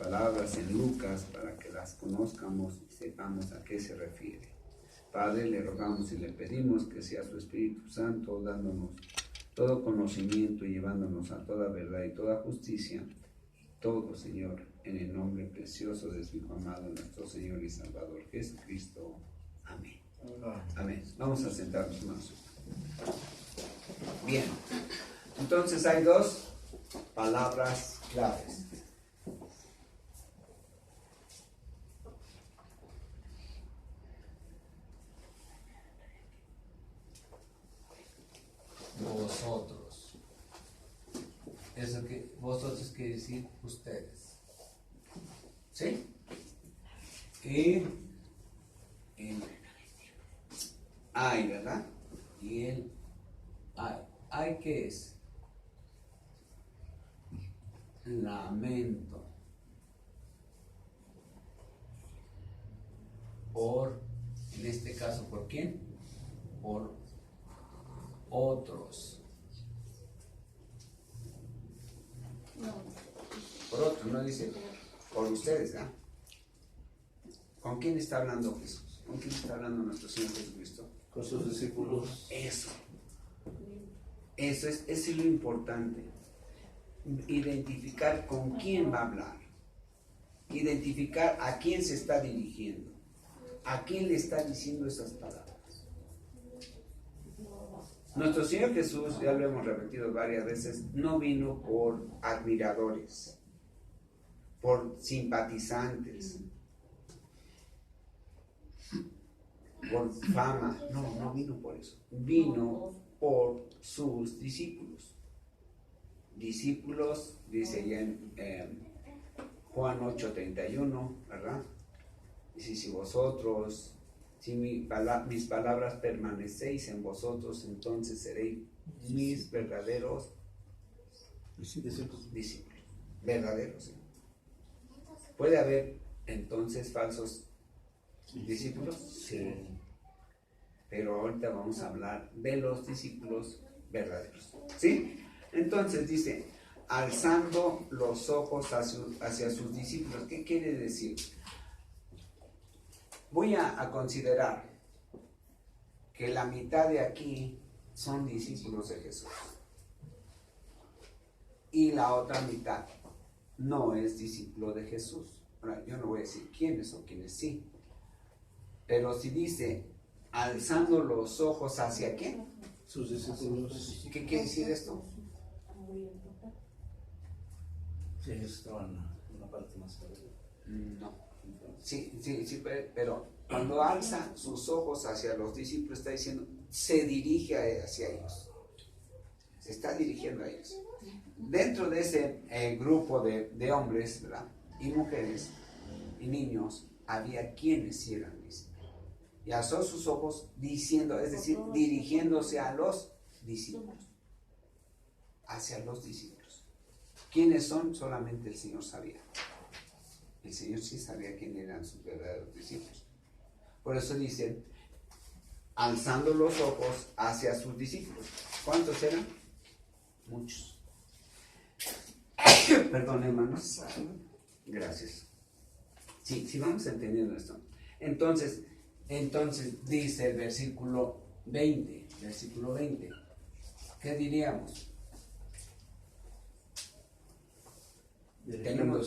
palabras en Lucas para que las conozcamos y sepamos a qué se refiere. Padre, le rogamos y le pedimos que sea su Espíritu Santo dándonos todo conocimiento y llevándonos a toda verdad y toda justicia. Y todo, Señor, en el nombre precioso de su Hijo amado, nuestro Señor y Salvador Jesucristo. Amén. Amén. Vamos a sentarnos más. Bien. Entonces hay dos palabras claves. Vosotros. Eso que vosotros quiere decir ustedes. ¿Sí? Y el hay, ¿verdad? Y el hay. ¿Hay qué es? Lamento. Por, en este caso, ¿por quién? Por otros. Por otros, no dice por ustedes, ¿ah? ¿Con quién está hablando Jesús? ¿Con quién está hablando nuestro Señor Jesucristo? Con sus discípulos. Eso es lo importante. Identificar con quién va a hablar. Identificar a quién se está dirigiendo. A quién le está diciendo esas palabras. Nuestro Señor Jesús, ya lo hemos repetido varias veces, no vino por admiradores, por simpatizantes, por fama. No vino por eso. Vino por sus discípulos. Discípulos, dice ya en Juan 8:31, ¿verdad? Dice, si vosotros... Si mis palabras permanecéis en vosotros, entonces seréis mis verdaderos discípulos. Verdaderos. ¿Sí? ¿Puede haber entonces falsos discípulos? Sí. Pero ahorita vamos a hablar de los discípulos verdaderos. ¿Sí? Entonces dice, alzando los ojos hacia sus discípulos. ¿Qué quiere decir? Voy a considerar que la mitad de aquí son discípulos de Jesús y la otra mitad no es discípulo de Jesús. Ahora, yo no voy a decir quiénes o quiénes sí, pero si dice alzando los ojos hacia ¿quién? Sus discípulos. ¿Qué quiere decir esto? Sí, ellos estaban en una parte más arriba. No. Sí, pero cuando alza sus ojos hacia los discípulos está diciendo, se dirige hacia ellos. Se está dirigiendo a ellos. Dentro de ese grupo de hombres, ¿verdad? Y mujeres y niños, había quienes sí eran discípulos. Y alzó sus ojos diciendo, es decir, dirigiéndose a los discípulos. Hacia los discípulos. ¿Quiénes son? Solamente el Señor sabía. El Señor sí sabía quién eran sus verdaderos discípulos. Por eso dice, alzando los ojos hacia sus discípulos. ¿Cuántos eran? Muchos. Perdón, hermanos. Gracias. Sí, vamos entendiendo esto. Entonces dice el versículo 20. ¿Qué diríamos?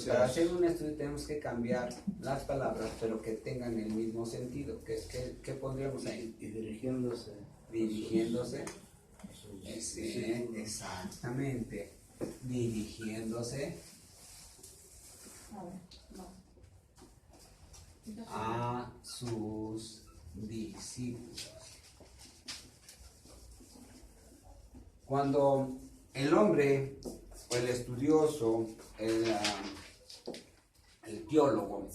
Para hacer un estudio tenemos que cambiar las palabras, pero que tengan el mismo sentido. ¿Qué pondríamos ahí? Y dirigiéndose. Exactamente. Dirigiéndose a sus discípulos. Cuando el hombre o el estudioso, el teólogo,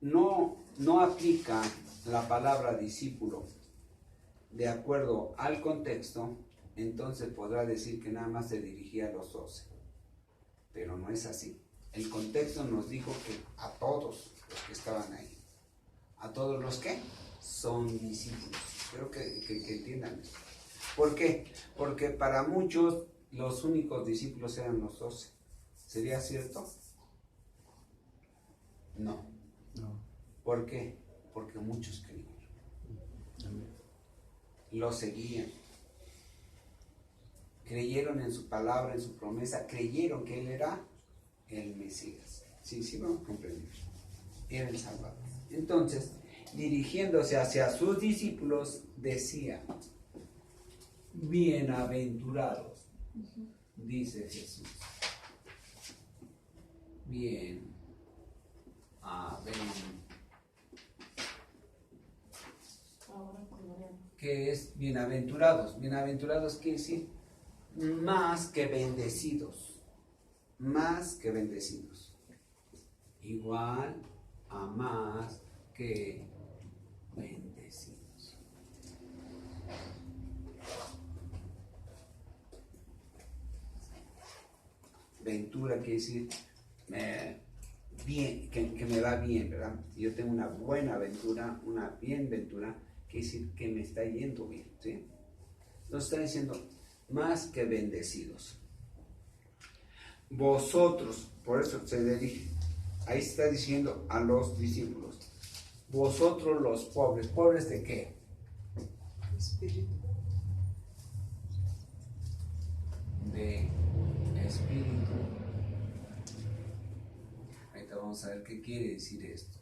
no aplica la palabra discípulo de acuerdo al contexto, entonces podrá decir que nada más se dirigía a los 12. Pero no es así. El contexto nos dijo que a todos los que estaban ahí, a todos los que son discípulos. Espero que entiendan esto. ¿Por qué? Porque para muchos los únicos discípulos eran los 12. ¿Sería cierto? No. No. ¿Por qué? Porque muchos creyeron. Amén. Lo seguían. Creyeron en su palabra, en su promesa. Creyeron que Él era el Mesías. Sí, sí, vamos a comprender. Era el Salvador. Entonces, dirigiéndose hacia sus discípulos, decía: bienaventurados, dice Jesús. Bien. ¿Qué es bienaventurados? Bienaventurados quiere decir más que bendecidos. Más que bendecidos. Igual a más que bendecidos. Ventura quiere decir bien, que me va bien, ¿verdad? Yo tengo una buena aventura, una bien ventura, quiere decir que me está yendo bien, ¿sí? Entonces está diciendo más que bendecidos. Vosotros, por eso se dirige, ahí está diciendo a los discípulos, vosotros los pobres. ¿Pobres de qué? Espíritu. De espíritu. Ahorita vamos a ver qué quiere decir esto.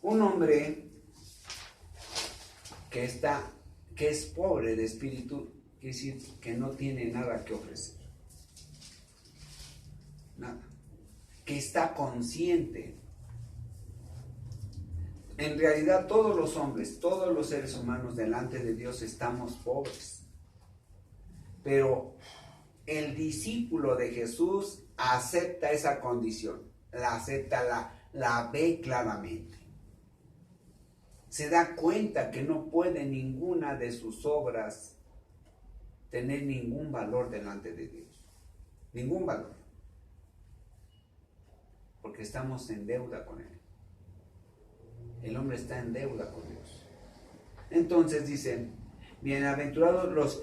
Un hombre que es pobre de espíritu, quiere decir que no tiene nada que ofrecer. Nada. Que está consciente. En realidad todos los hombres, todos los seres humanos delante de Dios estamos pobres. Pero el discípulo de Jesús acepta esa condición, la acepta, la ve claramente. Se da cuenta que no puede ninguna de sus obras tener ningún valor delante de Dios. Ningún valor. Porque estamos en deuda con Él. El hombre está en deuda con Dios. Entonces dicen, bienaventurados los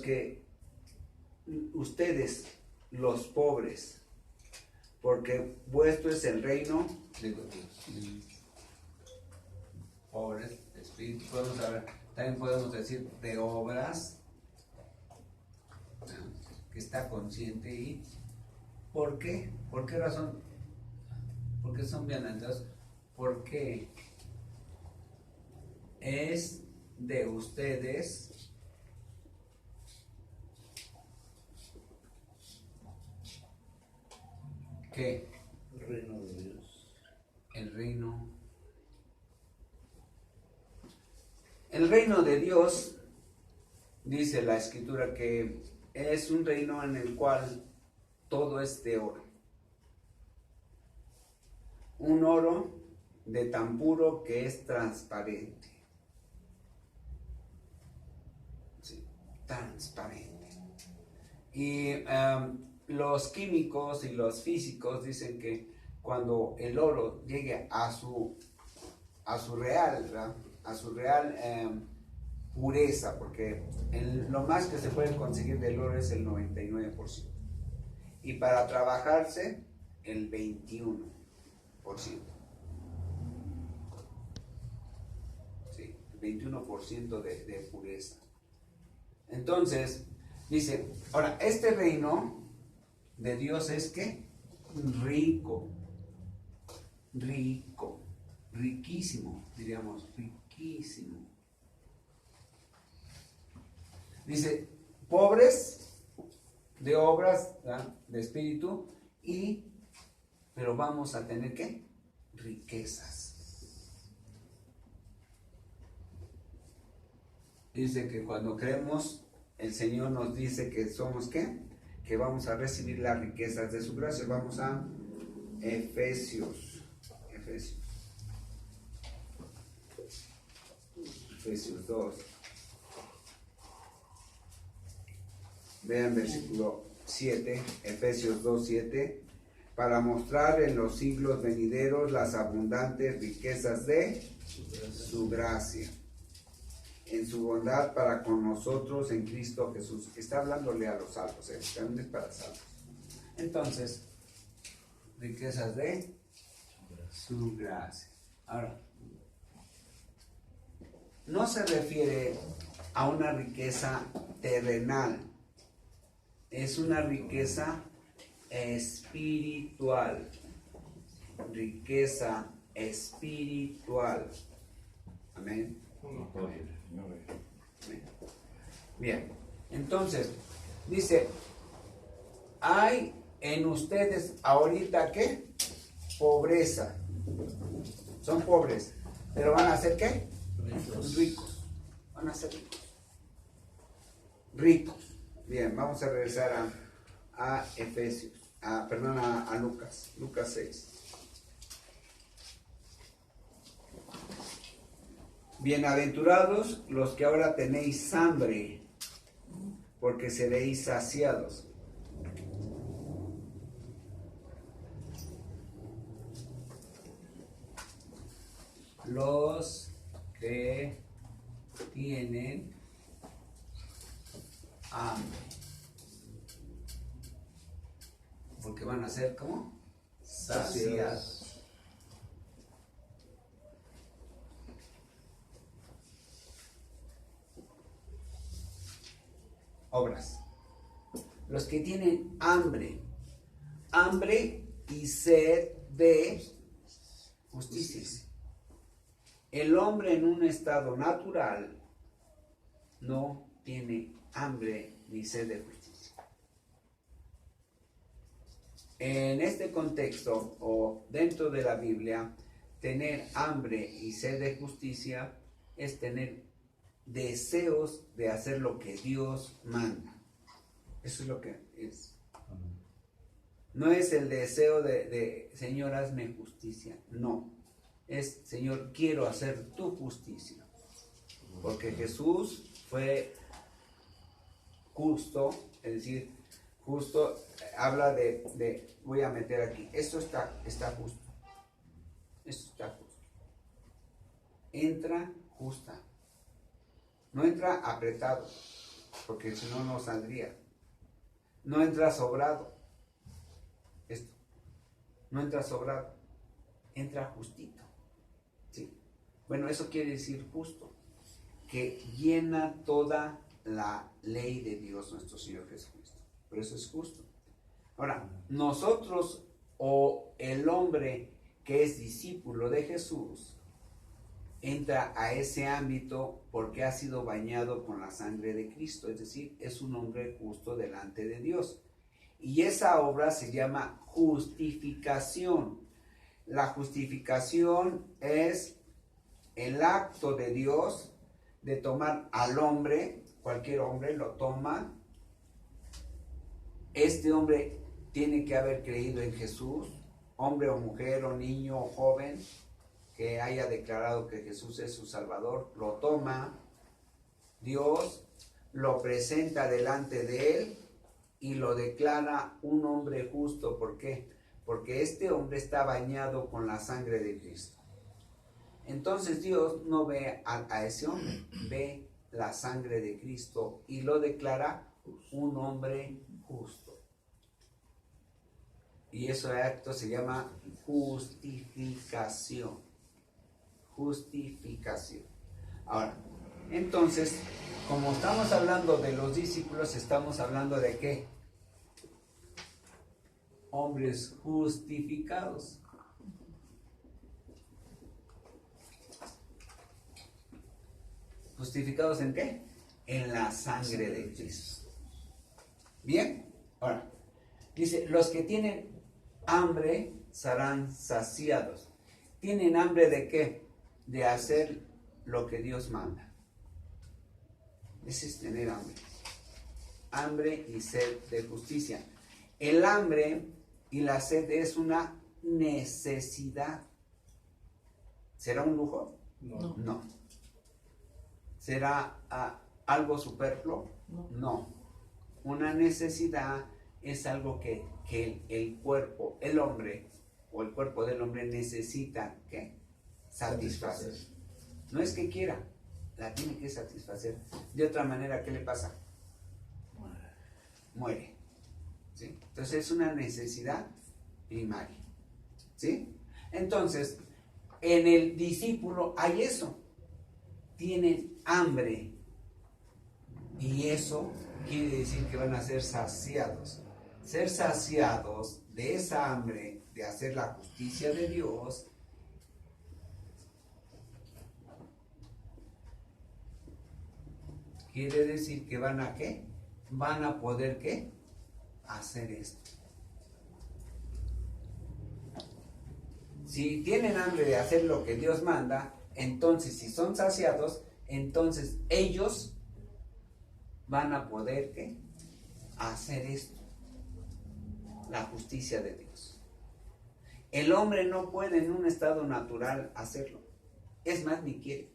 que ustedes, los pobres, porque vuestro es el reino de Dios. Pobres, de espíritu, también podemos decir de obras, que está consciente. ¿Y por qué? ¿Por qué razón? Porque son bienaventurados. Porque es de ustedes que El reino de Dios. El reino de Dios, dice la Escritura, que es un reino en el cual todo es de oro. Un oro de tan puro que es transparente. Sí, transparente. Y los químicos y los físicos dicen que cuando el oro llegue a su real, ¿verdad? A su real pureza, porque lo más que se puede conseguir del oro es el 99%. Y para trabajarse, el 21%. Sí, el 21% de pureza. Entonces, dice, ahora, este reino de Dios es que rico, riquísimo, diríamos, riquísimo. Dice, pobres de obras, ¿verdad? De espíritu, pero vamos a tener ¿qué? Riquezas. Dice que cuando creemos, el Señor nos dice que somos ¿qué? Que vamos a recibir las riquezas de su gracia. Vamos a Efesios 2. Vean versículo 7, Efesios 2:7, para mostrar en los siglos venideros las abundantes riquezas de su gracia, en su bondad para con nosotros en Cristo Jesús. Está hablándole a los salvos, también es para salvos. Entonces, riquezas de su gracia. Ahora, no se refiere a una riqueza terrenal, es una riqueza espiritual. Riqueza espiritual. Amén. Bien, entonces, dice, hay en ustedes ahorita ¿qué? Pobreza. Son pobres, pero van a ser ¿qué? Ricos. Van a ser ricos. Ricos. Bien, vamos a regresar a Efesios, a Lucas, Lucas 6. Bienaventurados los que ahora tenéis hambre, porque seréis saciados. Los que tienen hambre, porque van a ser como saciados. Obras. Los que tienen hambre, hambre y sed de justicia. El hombre en un estado natural no tiene hambre ni sed de justicia. En este contexto o dentro de la Biblia, tener hambre y sed de justicia es tener deseos de hacer lo que Dios manda. Eso es lo que es. No es el deseo de Señor, hazme justicia. No. Es, Señor, quiero hacer tu justicia. Porque Jesús fue justo, es decir, justo, habla de voy a meter aquí, esto está justo. Esto está justo. Entra justa. No entra apretado, porque si no, no saldría. No entra sobrado. Esto. No entra sobrado. Entra justito. ¿Sí? Bueno, eso quiere decir justo. Que llena toda la ley de Dios, nuestro Señor Jesucristo. Por eso es justo. Ahora, nosotros o el hombre que es discípulo de Jesús, entra a ese ámbito porque ha sido bañado con la sangre de Cristo, es decir, es un hombre justo delante de Dios. Y esa obra se llama justificación. La justificación es el acto de Dios de tomar al hombre, cualquier hombre lo toma. Este hombre tiene que haber creído en Jesús, hombre o mujer o niño o joven, que haya declarado que Jesús es su Salvador, lo toma, Dios lo presenta delante de él y lo declara un hombre justo. ¿Por qué? Porque este hombre está bañado con la sangre de Cristo. Entonces Dios no ve a ese hombre, ve la sangre de Cristo y lo declara un hombre justo. Y ese acto se llama justificación. Justificación. Ahora, entonces, como estamos hablando de los discípulos, estamos hablando de ¿qué? Hombres justificados. ¿Justificados en qué? En la sangre de Cristo. Bien, ahora, dice, los que tienen hambre serán saciados. ¿Tienen hambre de qué? De hacer lo que Dios manda. Ese es tener hambre. Hambre y sed de justicia. El hambre y la sed es una necesidad. ¿Será un lujo? No. No. ¿Será algo superfluo? No. Una necesidad es algo que el cuerpo, el hombre, o el cuerpo del hombre necesita, ¿qué? Satisfacer. No es que quiera, la tiene que satisfacer. De otra manera, ¿qué le pasa? Muere. ¿Sí? Entonces es una necesidad primaria. ¿Sí? Entonces, en el discípulo hay eso. Tienen hambre. Y eso quiere decir que van a ser saciados. Ser saciados de esa hambre de hacer la justicia de Dios quiere decir que van a ¿qué? Van a poder ¿qué? Hacer esto. Si tienen hambre de hacer lo que Dios manda, entonces si son saciados, entonces ellos van a poder ¿qué? Hacer esto. La justicia de Dios. El hombre no puede en un estado natural hacerlo. Es más, ni quiere.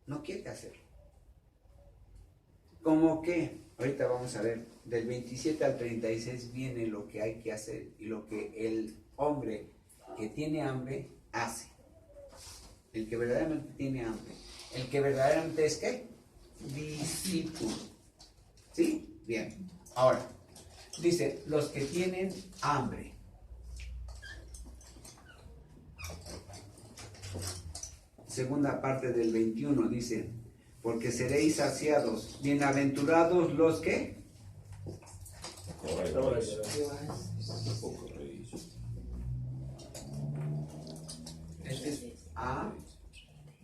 No quiere hacerlo. Como que, ahorita vamos a ver, del 27 al 36 viene lo que hay que hacer y lo que el hombre que tiene hambre hace. El que verdaderamente tiene hambre. El que verdaderamente es ¿qué? Discípulo. ¿Sí? Bien. Ahora, dice, los que tienen hambre. Segunda parte del 21 dice, porque seréis saciados. Bienaventurados los que. Este es A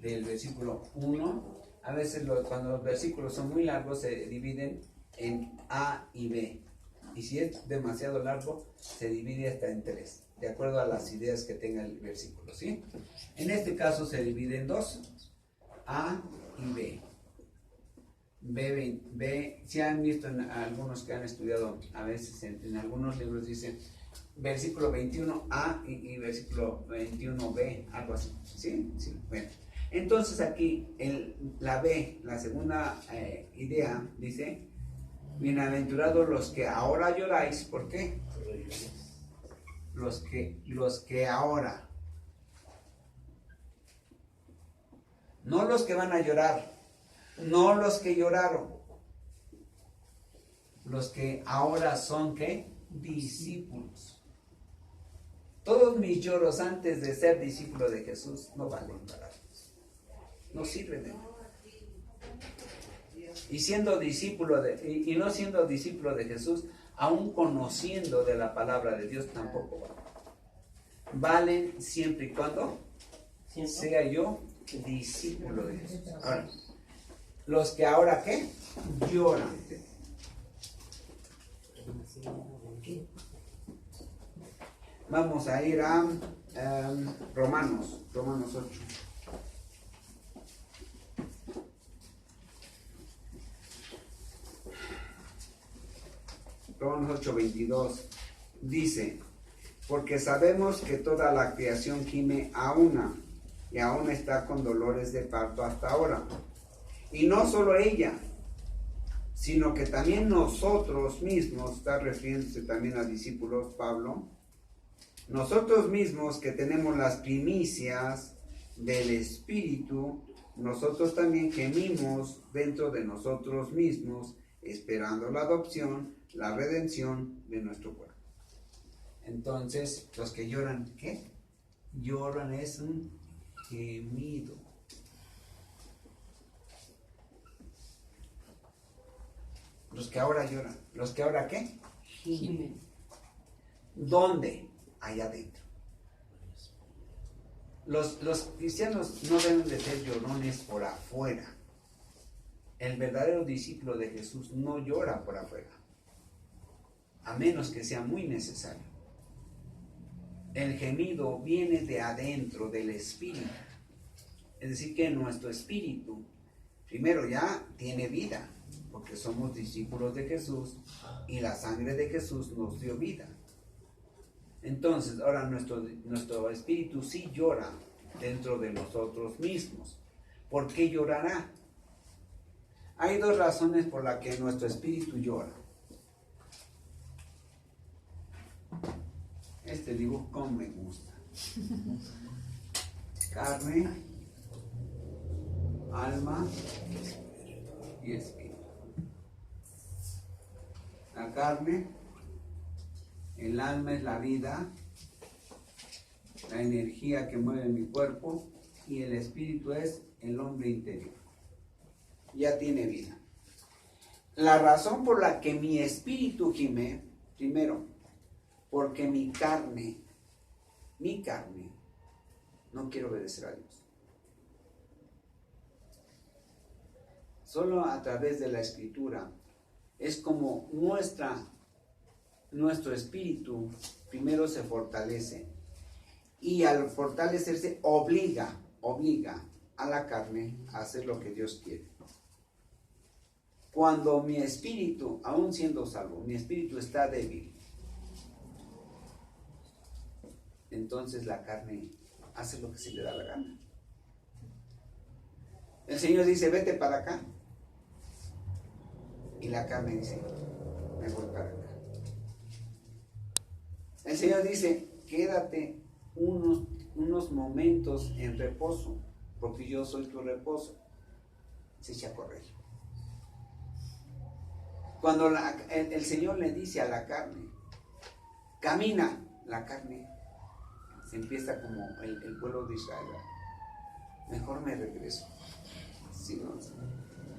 del versículo 1. A veces cuando los versículos son muy largos se dividen en A y B. Y si es demasiado largo, se divide hasta en 3, de acuerdo a las ideas que tenga el versículo, ¿sí? En este caso se divide en 2, A y B. B, si han visto en algunos que han estudiado, a veces en algunos libros dicen versículo 21A y versículo 21B, algo así, ¿sí? Sí, bueno. Entonces aquí, la B, la segunda idea, dice, bienaventurados los que ahora lloráis. ¿Por qué? Los que ahora. No los que van a llorar. No los que lloraron. Los que ahora son ¿qué? Discípulos. Todos mis lloros antes de ser discípulo de Jesús no valen para Dios. No sirven de nada. Y siendo discípulo y no siendo discípulo de Jesús, aún conociendo de la palabra de Dios, tampoco valen. Valen siempre y cuando sea yo discípulo de Jesús. Ahora, los que ahora ¿qué? Lloran. Vamos a ir a Romanos 8. Romanos 8:22 dice, porque sabemos que toda la creación gime a una y aún está con dolores de parto hasta ahora. Y no solo ella, sino que también nosotros mismos, está refiriéndose también a discípulos Pablo, nosotros mismos que tenemos las primicias del Espíritu, nosotros también gemimos dentro de nosotros mismos, esperando la adopción, la redención de nuestro cuerpo. Entonces, los que lloran, ¿qué? Lloran es un gemido. Los que ahora lloran. ¿Los que ahora qué? Gimen. ¿Dónde? Allá adentro. Los cristianos no deben de ser llorones por afuera. El verdadero discípulo de Jesús no llora por afuera, a menos que sea muy necesario. El gemido viene de adentro, del espíritu. Es decir, que nuestro espíritu, primero ya tiene vida, porque somos discípulos de Jesús y la sangre de Jesús nos dio vida. Entonces, ahora nuestro espíritu sí llora dentro de nosotros mismos. ¿Por qué llorará? Hay dos razones por las que nuestro espíritu llora. Este dibujo como me gusta. Carne, alma y espíritu. La carne, el alma es la vida, la energía que mueve mi cuerpo, y el espíritu es el hombre interior. Ya tiene vida. La razón por la que mi espíritu gime, primero, porque mi carne, no quiere obedecer a Dios. Solo a través de la escritura es como nuestro espíritu primero se fortalece, y al fortalecerse obliga a la carne a hacer lo que Dios quiere. Cuando mi espíritu, aún siendo salvo, mi espíritu está débil, entonces la carne hace lo que se le da la gana. El Señor dice, vete para acá. Y la carne dice, me voy para acá. El Señor dice, quédate unos momentos en reposo, porque yo soy tu reposo. Se echa a correr. Cuando el Señor le dice a la carne, camina, la carne se empieza como el pueblo de Israel. Mejor me regreso. ¿Sí, no?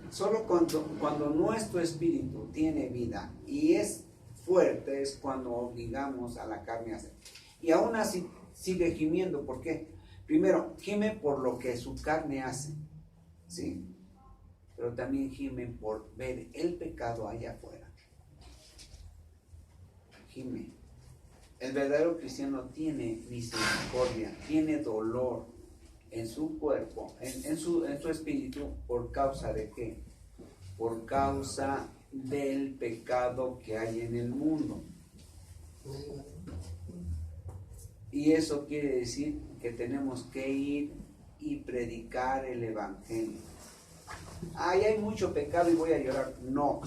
Solo cuando nuestro espíritu tiene vida y es fuerte es cuando obligamos a la carne a hacer. Y aún así sigue gimiendo. ¿Por qué? Primero, gime por lo que su carne hace, ¿sí? Pero también gime por ver el pecado allá afuera. Gime. El verdadero cristiano tiene misericordia, tiene dolor en su cuerpo, en su espíritu. ¿Por causa de qué? Por causa del pecado que hay en el mundo. Y eso quiere decir que tenemos que ir y predicar el evangelio. Ay, hay mucho pecado y voy a llorar. No.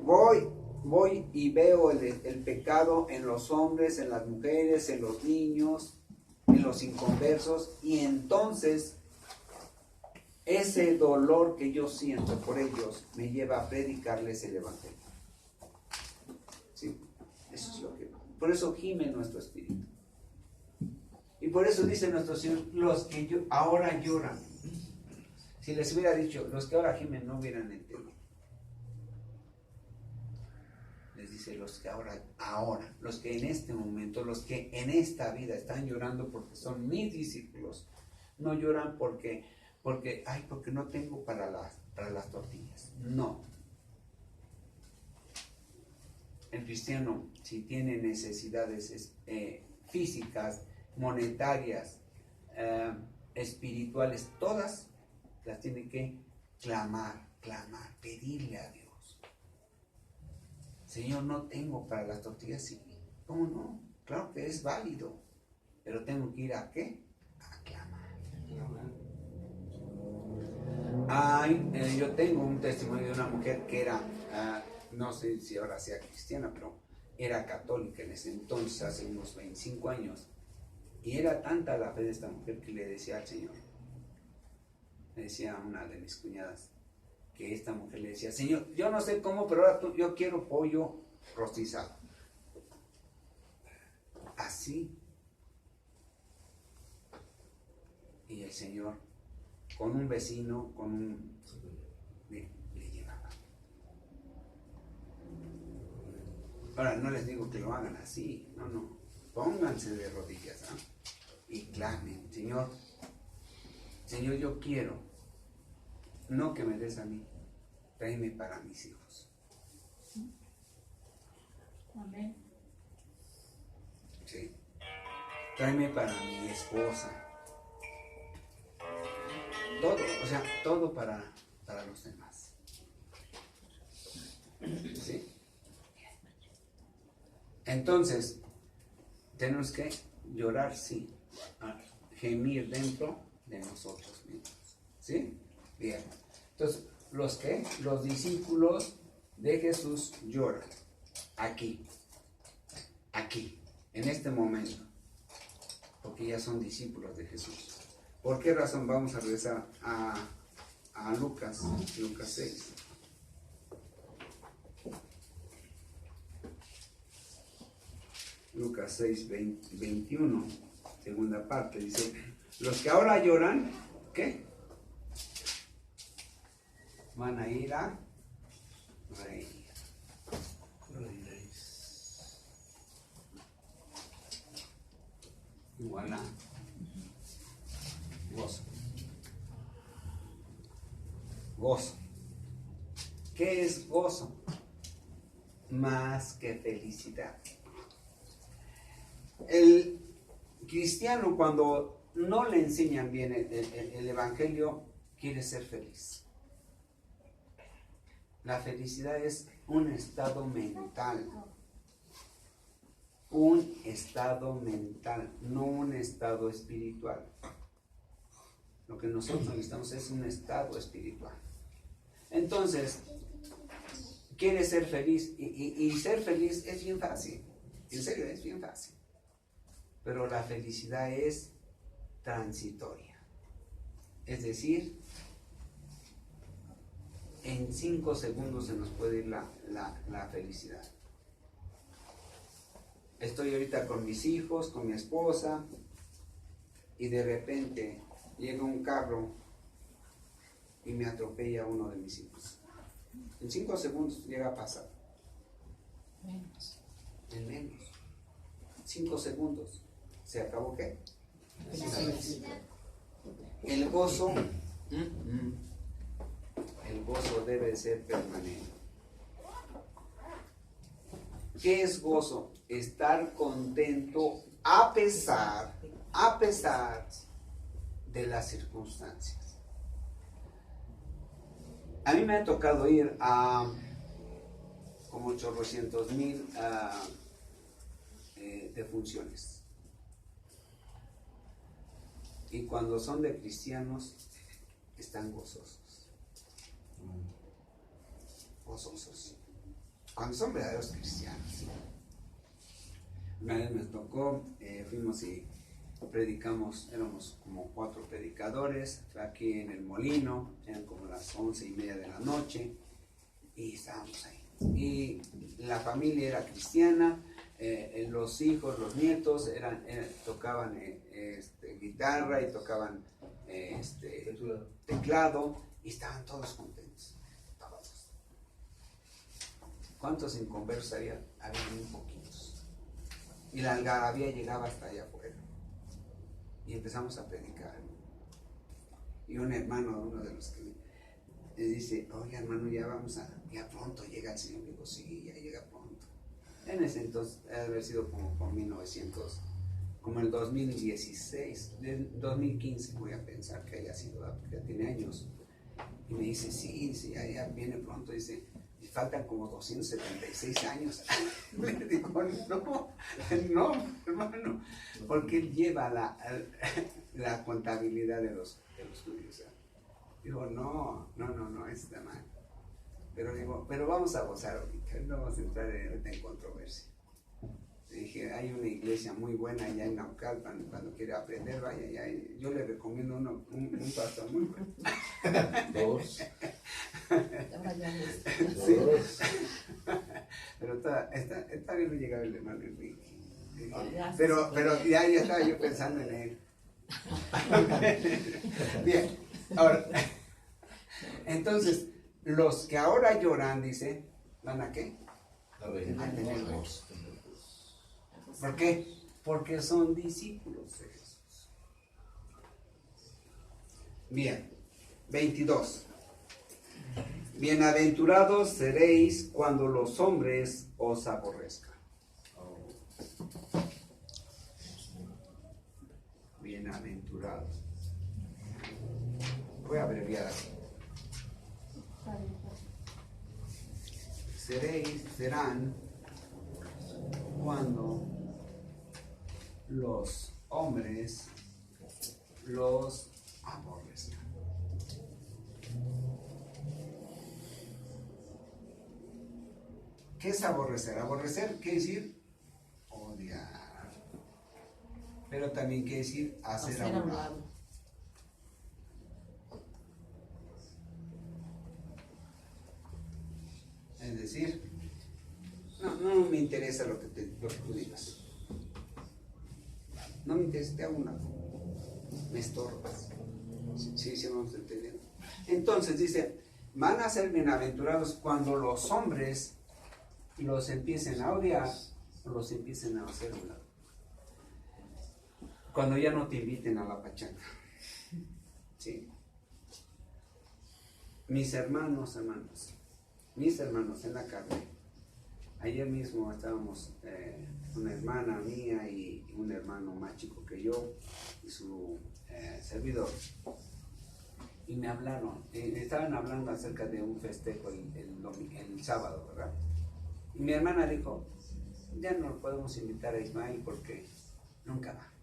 Voy y veo el pecado en los hombres, en las mujeres, en los niños, en los inconversos, y entonces ese dolor que yo siento por ellos me lleva a predicarles el evangelio. Sí, eso es lo que... Por eso gime nuestro espíritu. Y por eso dice nuestro Señor, los que ahora lloran. Si les hubiera dicho, los que ahora gimen no hubieran entendido. Les dice, los que ahora, los que en este momento, los que en esta vida están llorando porque son mis discípulos, no lloran porque no tengo para las tortillas. No. El cristiano, si tiene necesidades físicas, monetarias, espirituales, todas las tiene que clamar, pedirle a Dios. Señor, no tengo para las tortillas. Sí. ¿Cómo no? Claro que es válido, pero tengo que ir ¿a qué? A clamar. Yo tengo un testimonio de una mujer que era, no sé si ahora sea cristiana, pero era católica en ese entonces, hace unos 25 años. Y era tanta la fe de esta mujer que le decía al Señor, le decía a una de mis cuñadas, que esta mujer le decía, Señor, yo no sé cómo, pero ahora yo quiero pollo rostizado. Así. Y el Señor, con un vecino, le llevaba. Ahora, no les digo que lo hagan así, no. Pónganse de rodillas, ¿eh? Y clamen, Señor, yo quiero, no que me des a mí, tráeme para mis hijos. Amén. Sí. Tráeme para mi esposa. Todo para los demás. ¿Sí? Entonces, tenemos que llorar, sí, gemir dentro de nosotros mismos. ¿Sí? Bien. Entonces, los discípulos de Jesús lloran. Aquí, en este momento. Porque ya son discípulos de Jesús. ¿Por qué razón? Vamos a regresar a Lucas 6. Lucas 6, 21. segunda parte, dice, los que ahora lloran, ¿qué? Van a ir a reír. Igual a gozo. Gozo. ¿Qué es gozo? Más que felicidad. El cristiano, cuando no le enseñan bien el evangelio, quiere ser feliz. La felicidad es un estado mental. Un estado mental, no un estado espiritual. Lo que nosotros necesitamos es un estado espiritual. Entonces, quiere ser feliz y ser feliz es bien fácil. En serio, es bien fácil. Pero la felicidad es transitoria. Es decir, en 5 segundos se nos puede ir la felicidad. Estoy ahorita con mis hijos, con mi esposa, y de repente llega un carro y me atropella a uno de mis hijos. En 5 segundos llega a pasar. Menos. En menos. 5 segundos. ¿Se acabó qué? El gozo, el gozo debe ser permanente. ¿Qué es gozo? Estar contento a pesar de las circunstancias. A mí me ha tocado ir a como 800,000 de funciones. Y cuando son de cristianos, están gozosos. Gozosos. Cuando son verdaderos cristianos. Una vez me tocó, fuimos y predicamos, éramos como 4 predicadores, aquí en el molino, eran como las 11:30 de la noche, y estábamos ahí. Y la familia era cristiana, los hijos, los nietos tocaban guitarra y tocaban teclado, y estaban todos contentos, todos. ¿Cuántos inconversos había? Había muy poquitos. Y la algarabía llegaba hasta allá afuera. Y empezamos a predicar. Y un hermano, uno de los que le dice, oye hermano, ya pronto llega el Señor. Digo, sí, ya llega pronto. En ese entonces, debe haber sido como por 1900, como el 2016, 2015 voy a pensar que haya sido, porque ya tiene años. Y me dice, sí, ya viene pronto, dice, y faltan como 276 años. Le digo, no, hermano, porque él lleva la contabilidad de los judíos. Digo, no, está mal. Pero digo, vamos a gozar ahorita, no vamos a entrar en controversia. Le dije, hay una iglesia muy buena allá en Naucalpan, cuando quiere aprender, vaya allá. Yo le recomiendo un pastor muy bueno. 2. Sí. Pero todavía no llegaba el hermano Enrique. Pero ya estaba yo pensando en él. Bien, ahora, entonces, los que ahora lloran, dice, ¿van a qué? A tener gozo. ¿Por qué? Porque son discípulos de Jesús. Bien, 22. Bienaventurados seréis cuando los hombres os aborrezcan. Bienaventurados. Voy a abreviar aquí. Serán cuando los hombres los aborrezcan. ¿Qué es aborrecer? Aborrecer quiere decir odiar, pero también quiere decir hacer a un lado. Es decir, no me interesa lo que tú digas. No me interesa, te hago una. Me estorbas. Sí, vamos entendiendo. Entonces dice, van a ser bienaventurados cuando los hombres los empiecen a odiar o los empiecen a hacer un lado. Cuando ya no te inviten a la pachanga. Sí. Mis hermanos en la carne. Ayer mismo estábamos una hermana mía y un hermano más chico que yo y su servidor. Y me hablaron, estaban hablando acerca de un festejo el sábado, ¿verdad? Y mi hermana dijo, ya no podemos invitar a Ismael porque nunca va.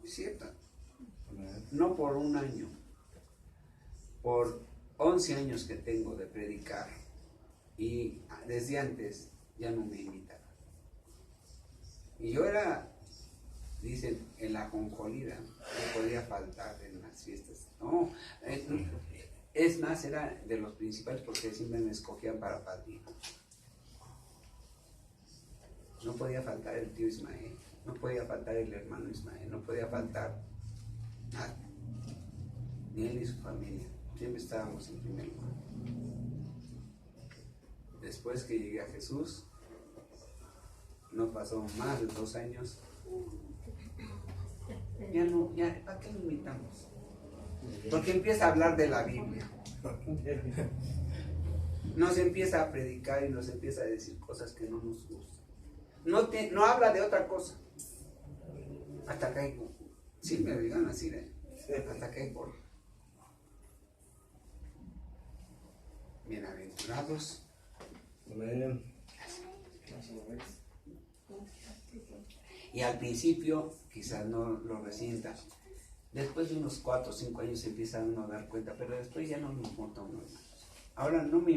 Es cierto. No por un año, por 11 años que tengo de predicar y desde antes ya no me invitaban. Y yo era, dicen, en la conjolida, no podía faltar en las fiestas. No, es más, era de los principales porque siempre me escogían para padrino. No podía faltar el tío Ismael, no podía faltar el hermano Ismael, no podía faltar nada, ni él ni su familia. Siempre estábamos en primer lugar. Después que llegué a Jesús, no pasó más de 2 años. Ya, ¿para qué lo invitamos? Porque empieza a hablar de la Biblia. Nos empieza a predicar y nos empieza a decir cosas que no nos gustan. No habla de otra cosa. Hasta que hay, sí me digan así, hasta que hay por bienaventurados. Amén. Y al principio quizás no lo resienta. Después de unos 4 o 5 años se empieza uno a dar cuenta, pero después ya no me importa uno. Ahora no me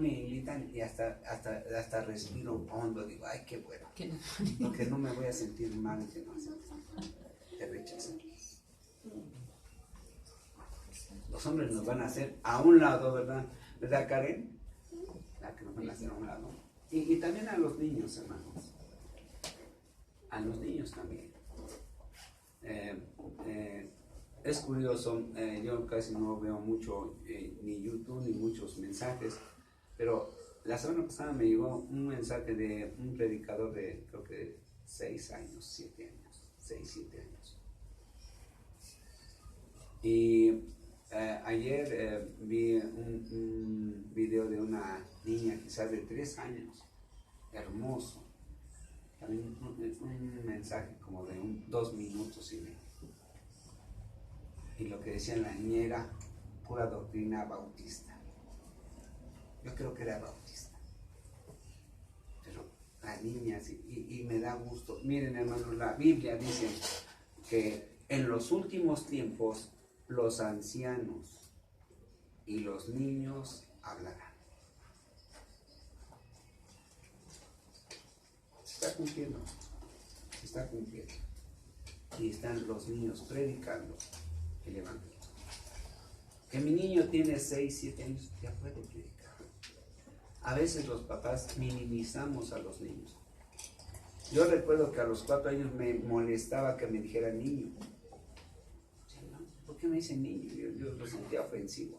invitan y hasta respiro hondo, digo, ay, qué bueno. Porque no me voy a sentir mal que no te rechazan. Los hombres nos van a hacer a un lado, ¿verdad? ¿Verdad, Karen? La que nos van a hacer a un lado. Y también a los niños, hermanos. A los niños también. Es curioso, yo casi no veo mucho ni YouTube ni muchos mensajes, pero la semana pasada me llegó un mensaje de un predicador de creo que 6 años, 7 años, 6, 7 años. Y ayer vi un video de una niña quizás de 3 años, hermoso, también un mensaje como de 2 minutos y medio. Y lo que decía la niña era pura doctrina bautista. Yo creo que era bautista. Pero la niña, sí, y me da gusto. Miren, hermanos, la Biblia dice que en los últimos tiempos los ancianos y los niños hablarán. Se está cumpliendo. Se está cumpliendo. Y están los niños predicando el Evangelio. Que mi niño tiene 6, 7 años, ya puede predicar. A veces los papás minimizamos a los niños. Yo recuerdo que a los 4 años me molestaba que me dijeran niño. ¿Por qué me dicen niño? Yo lo sentía ofensivo.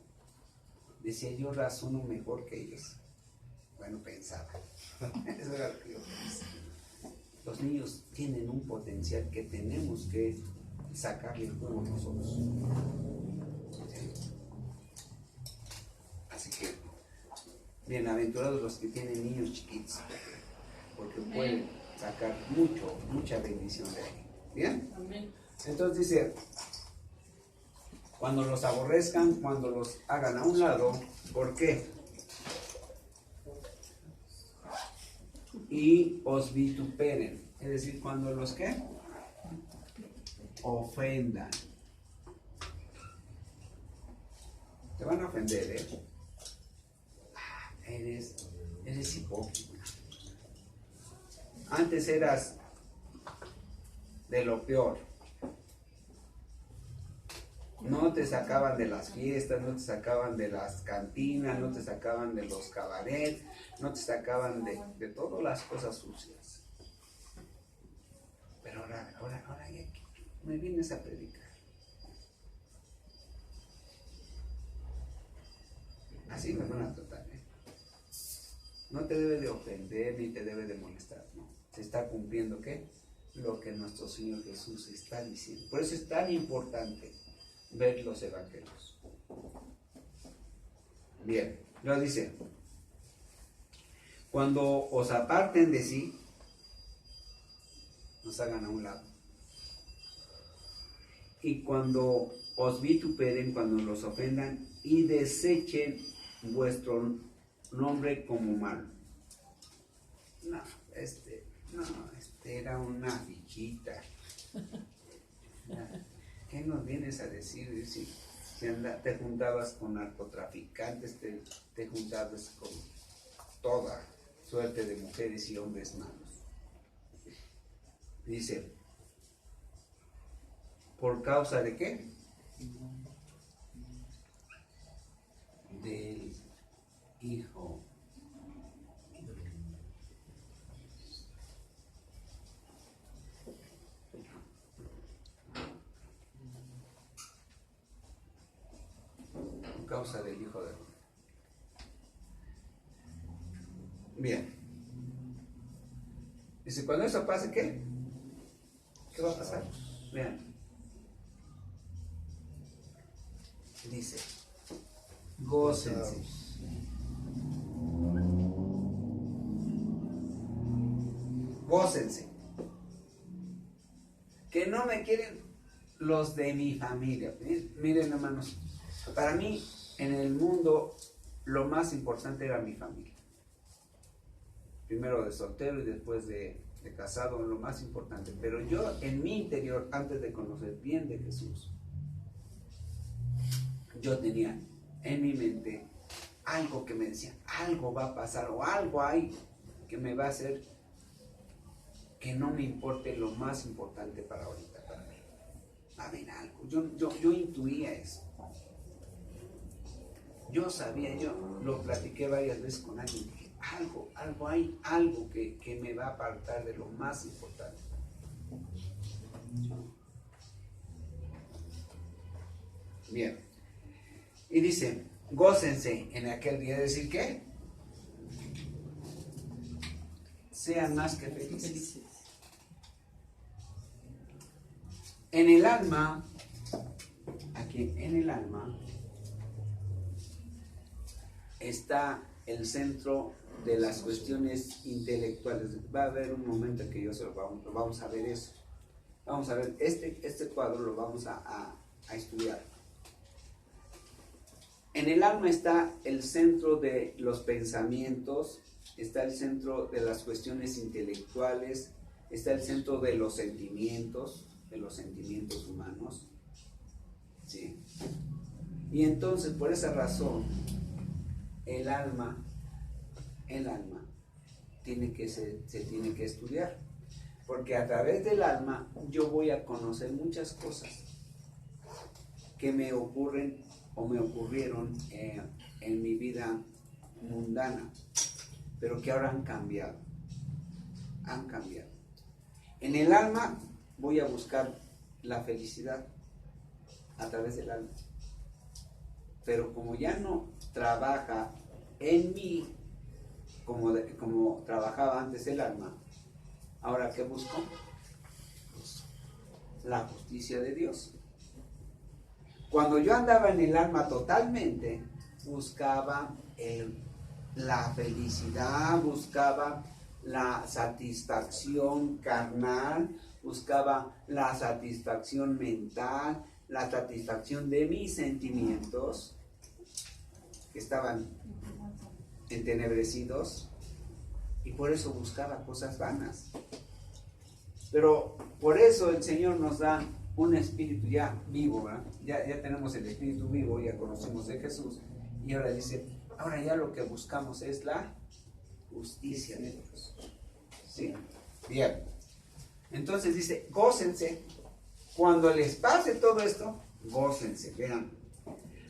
Decía, yo razono mejor que ellos. Bueno, pensaba. Eso era lo que yo pensaba. Los niños tienen un potencial que tenemos que sacarle el juego nosotros. Así que, bienaventurados los que tienen niños chiquitos, porque pueden sacar mucha bendición de ahí. ¿Bien? Entonces dice, cuando los aborrezcan, cuando los hagan a un lado, ¿por qué? Y os vituperen, es decir, cuando los ¿qué? Ofendan. Te van a ofender, ¿eh? Eres hipócrita. Antes eras de lo peor. No te sacaban de las fiestas, no te sacaban de las cantinas, no te sacaban de los cabarets, no te sacaban de todas las cosas sucias. Pero ahora ya me vienes a predicar. Así me van a tratar, ¿eh? No te debe de ofender ni te debe de molestar, ¿no? Se está cumpliendo, ¿qué? Lo que nuestro Señor Jesús está diciendo. Por eso es tan importante ver los evangelios. Bien, lo dice: cuando os aparten de sí, nos hagan a un lado. Y cuando os vituperen, cuando los ofendan y desechen vuestro nombre como malo. No, era una fichita. ¿Qué nos vienes a decir? Si te juntabas con narcotraficantes, te juntabas con toda suerte de mujeres y hombres malos. Dice, ¿por causa de qué? Del Hijo. Por causa del Hijo de Dios. Bien. Dice, cuando eso pase, ¿qué? ¿Qué va a pasar? Vean. Dice, gócense. Gócense. Que no me quieren los de mi familia. Miren, hermanos, para mí en el mundo lo más importante era mi familia. Primero de soltero y después de casado, lo más importante. Pero yo en mi interior, antes de conocer bien de Jesús, yo tenía en mi mente algo que me decía, algo va a pasar o algo hay que me va a hacer que no me importe lo más importante para ahorita, para mí. Va a haber algo. Yo intuía eso. Yo sabía, yo lo platiqué varias veces con alguien. Dije, algo hay, algo que me va a apartar de lo más importante. Bien. Y dice, gócense en aquel día. ¿Decir qué? Sean más que felices. En el alma, aquí en el alma, está el centro de las cuestiones intelectuales. Va a haber un momento en que vamos a ver eso. Vamos a ver, este cuadro lo vamos a estudiar. En el alma está el centro de los pensamientos, está el centro de las cuestiones intelectuales, está el centro de los sentimientos humanos. ¿Sí? Y entonces, por esa razón, el alma se tiene que estudiar, porque a través del alma yo voy a conocer muchas cosas que me ocurren o me ocurrieron en mi vida mundana, pero que ahora han cambiado. En el alma voy a buscar la felicidad a través del alma, pero como ya no trabaja en mí como trabajaba antes el alma, ahora ¿qué busco? La justicia de Dios. Cuando yo andaba en el alma totalmente, buscaba la felicidad, buscaba la satisfacción carnal, buscaba la satisfacción mental, la satisfacción de mis sentimientos que estaban entenebrecidos, y por eso buscaba cosas vanas. Pero por eso el Señor nos da un espíritu ya vivo, ¿verdad? Ya tenemos el espíritu vivo, ya conocemos de Jesús, y ahora dice, ahora ya lo que buscamos es la justicia de Dios. ¿Sí? Bien. Entonces dice, gócense. Cuando les pase todo esto, gócense. Vean,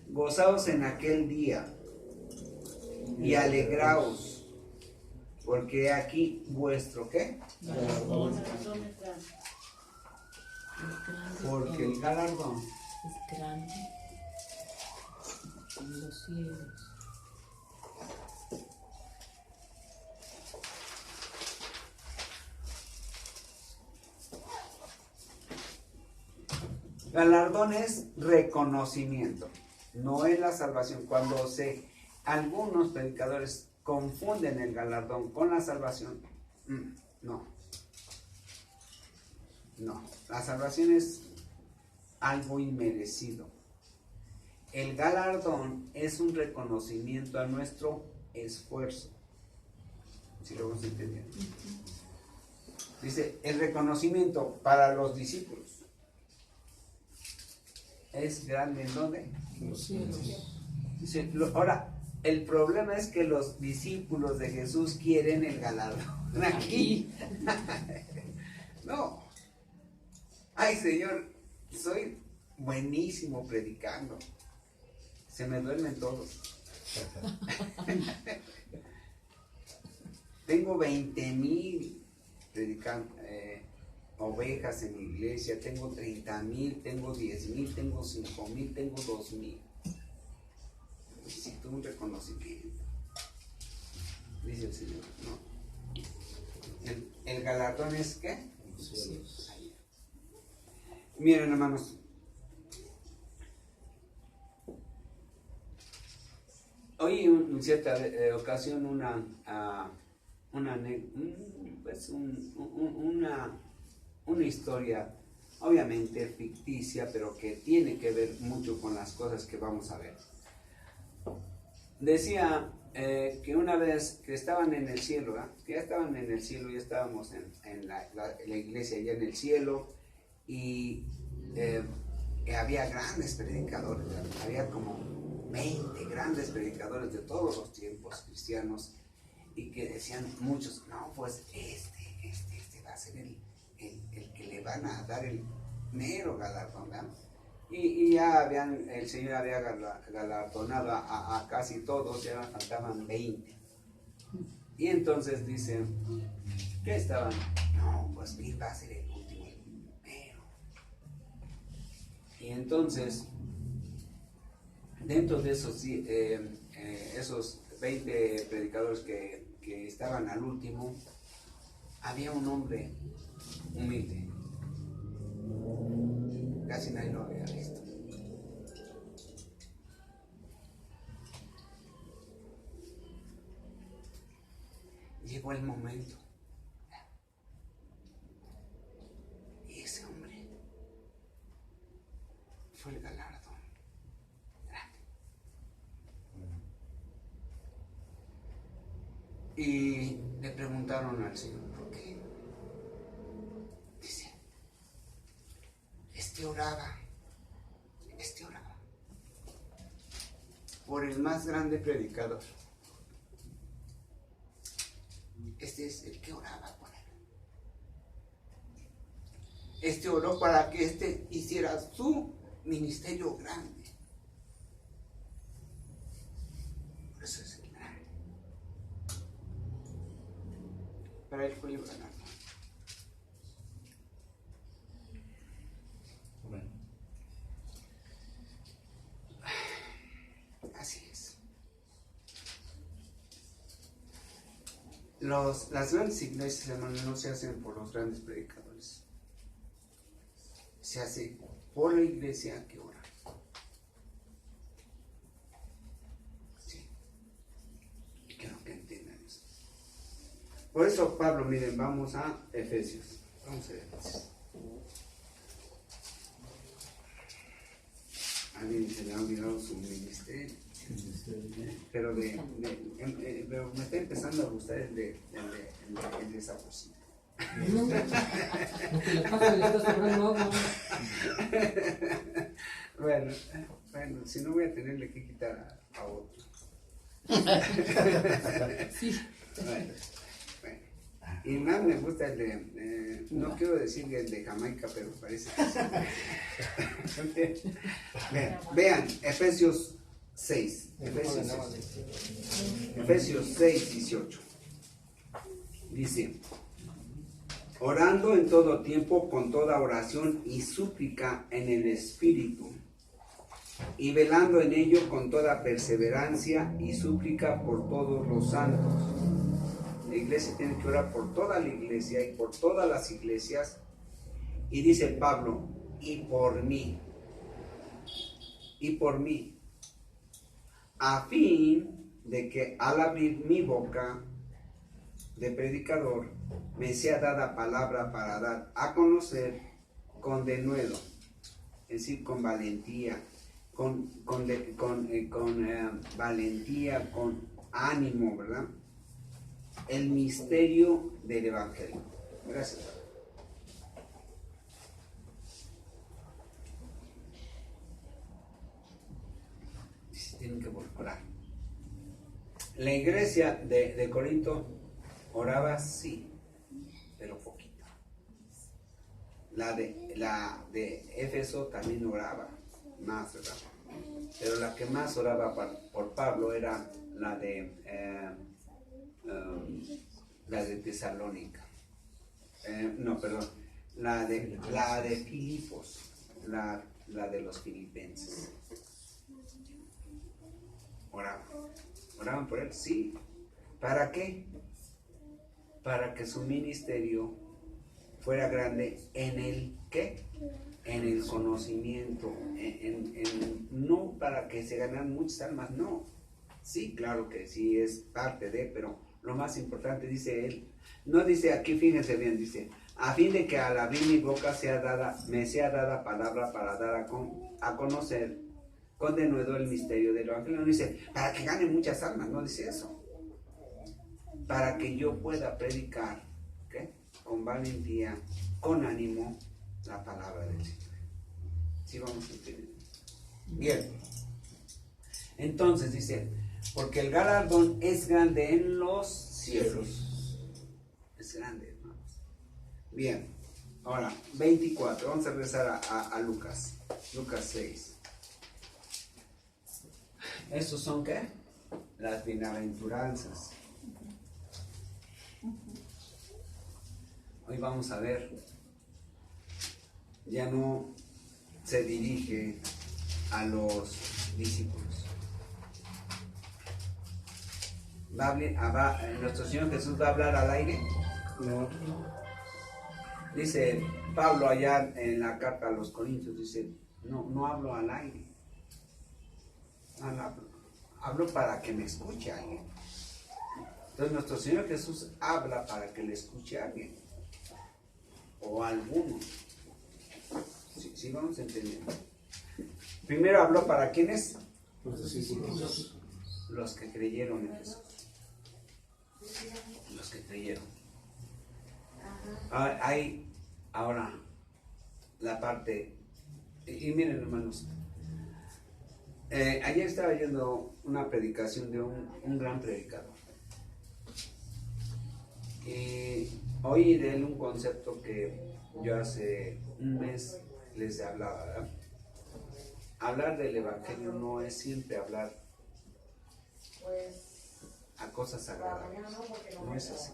gozaos en aquel día y alegraos, porque aquí vuestro ¿qué? porque el galardón es grande en los cielos. galardón es reconocimiento, no es la salvación. Cuando algunos predicadores confunden el galardón con la salvación, no, la salvación es algo inmerecido. El galardón es un reconocimiento a nuestro esfuerzo. Si lo vamos entendiendo. Dice, el reconocimiento para los discípulos es grande. ¿En dónde? Los cielos. Dice, ahora, el problema es que los discípulos de Jesús quieren el galardón aquí. No. Ay, Señor, soy buenísimo predicando. Se me duermen todos. Tengo 20,000 predicando, ovejas en mi iglesia. Tengo 30,000, tengo 10,000, tengo 5,000, tengo 2,000. Necesito un reconocimiento. Dice el Señor, no. El galardón es ¿qué? Miren, hermanos. Oí en cierta ocasión una historia, obviamente ficticia, pero que tiene que ver mucho con las cosas que vamos a ver. Decía que una vez que estaban en el cielo, que ya estaban en el cielo, ya estábamos en la iglesia ya en el cielo, y había grandes predicadores, había como 20 grandes predicadores de todos los tiempos cristianos, y que decían muchos, no, pues este va a ser el que le van a dar el mero galardón, ¿verdad? Y ya el Señor había galardonado a casi todos, ya faltaban 20. Y entonces dicen, ¿qué estaban? No, pues él va a ser el último, el mero. Y entonces, dentro de esos 20 predicadores que estaban al último, había un hombre humilde. Casi nadie lo había visto. Llegó el momento. Y ese hombre fue el galardón grande. Y le preguntaron al Señor por qué. Dice, este oraba por el más grande predicador. Este es el que oraba por él. Este oró para que este hiciera su ministerio grande. Por eso es el grande. Para él fue el galardón. Así es. Las grandes iglesias, hermanos, no se hacen por los grandes predicadores. Se hace por la iglesia que ora. Sí. Y quiero que entiendan eso. Por eso, Pablo, miren, vamos a Efesios. Vamos a Efesios. Alguien se le ha olvidado su ministerio. Pero pero me está empezando a gustar el de esa cosita. No, lo que le pasa le estás cobrando agua. Bueno, si no voy a tenerle que quitar a otro. Sí. Bueno. Y más me gusta el de, no quiero decir el de Jamaica, pero parece que sí. Vean, Efesios 6. Efesios 6, 18. Dice, orando en todo tiempo con toda oración y súplica en el Espíritu, y velando en ello con toda perseverancia y súplica por todos los santos. La iglesia tiene que orar por toda la iglesia y por todas las iglesias. Y dice Pablo, y por mí, a fin de que al abrir mi boca de predicador me sea dada palabra para dar a conocer con denuedo, es decir, con valentía, con valentía, con ánimo, ¿verdad? El misterio del Evangelio. Gracias. Tienen que orar. La iglesia de Corinto oraba, sí, pero poquito. La de Éfeso también oraba más, ¿verdad? Pero la que más oraba por Pablo era la de Tesalónica. No, perdón. La de Filipos, la de los filipenses. Oraban por él, sí. ¿Para qué? Para que su ministerio fuera grande en el ¿qué? En el conocimiento, no para que se ganaran muchas almas, no. Sí, claro que sí es parte de, pero lo más importante, dice él, no dice aquí, fíjense bien, dice, a fin de que al abrir mi boca me sea dada palabra para dar a conocer con denuedo el misterio del Evangelio. No dice, para que ganen muchas almas, no dice eso. Para que yo pueda predicar, ¿qué? Con valentía, con ánimo, la palabra del Señor. ¿Sí vamos a entender? Bien. Entonces dice, porque el galardón es grande en los cielos. Es grande, hermanos. Bien. Ahora, 24. Vamos a regresar a Lucas. Lucas 6. ¿Estos son qué? Las bienaventuranzas. Hoy vamos a ver, ya no se dirige a los discípulos. ¿Nuestro Señor Jesús va a hablar al aire? No. Dice Pablo allá en la carta a los Corintios, dice, no hablo al aire. Hablo para que me escuche alguien. Entonces nuestro Señor Jesús habla para que le escuche a alguien o a alguno. ¿Sí vamos entendiendo? Primero habló para ¿quiénes? Los discípulos. Los que creyeron en Jesús. Los que creyeron. Hay ahora la parte, y miren hermanos, ayer estaba oyendo una predicación de un gran predicador. Y oí de él un concepto que yo hace un mes les hablaba, ¿verdad? Hablar del Evangelio no es siempre hablar a cosas agradables. No es así.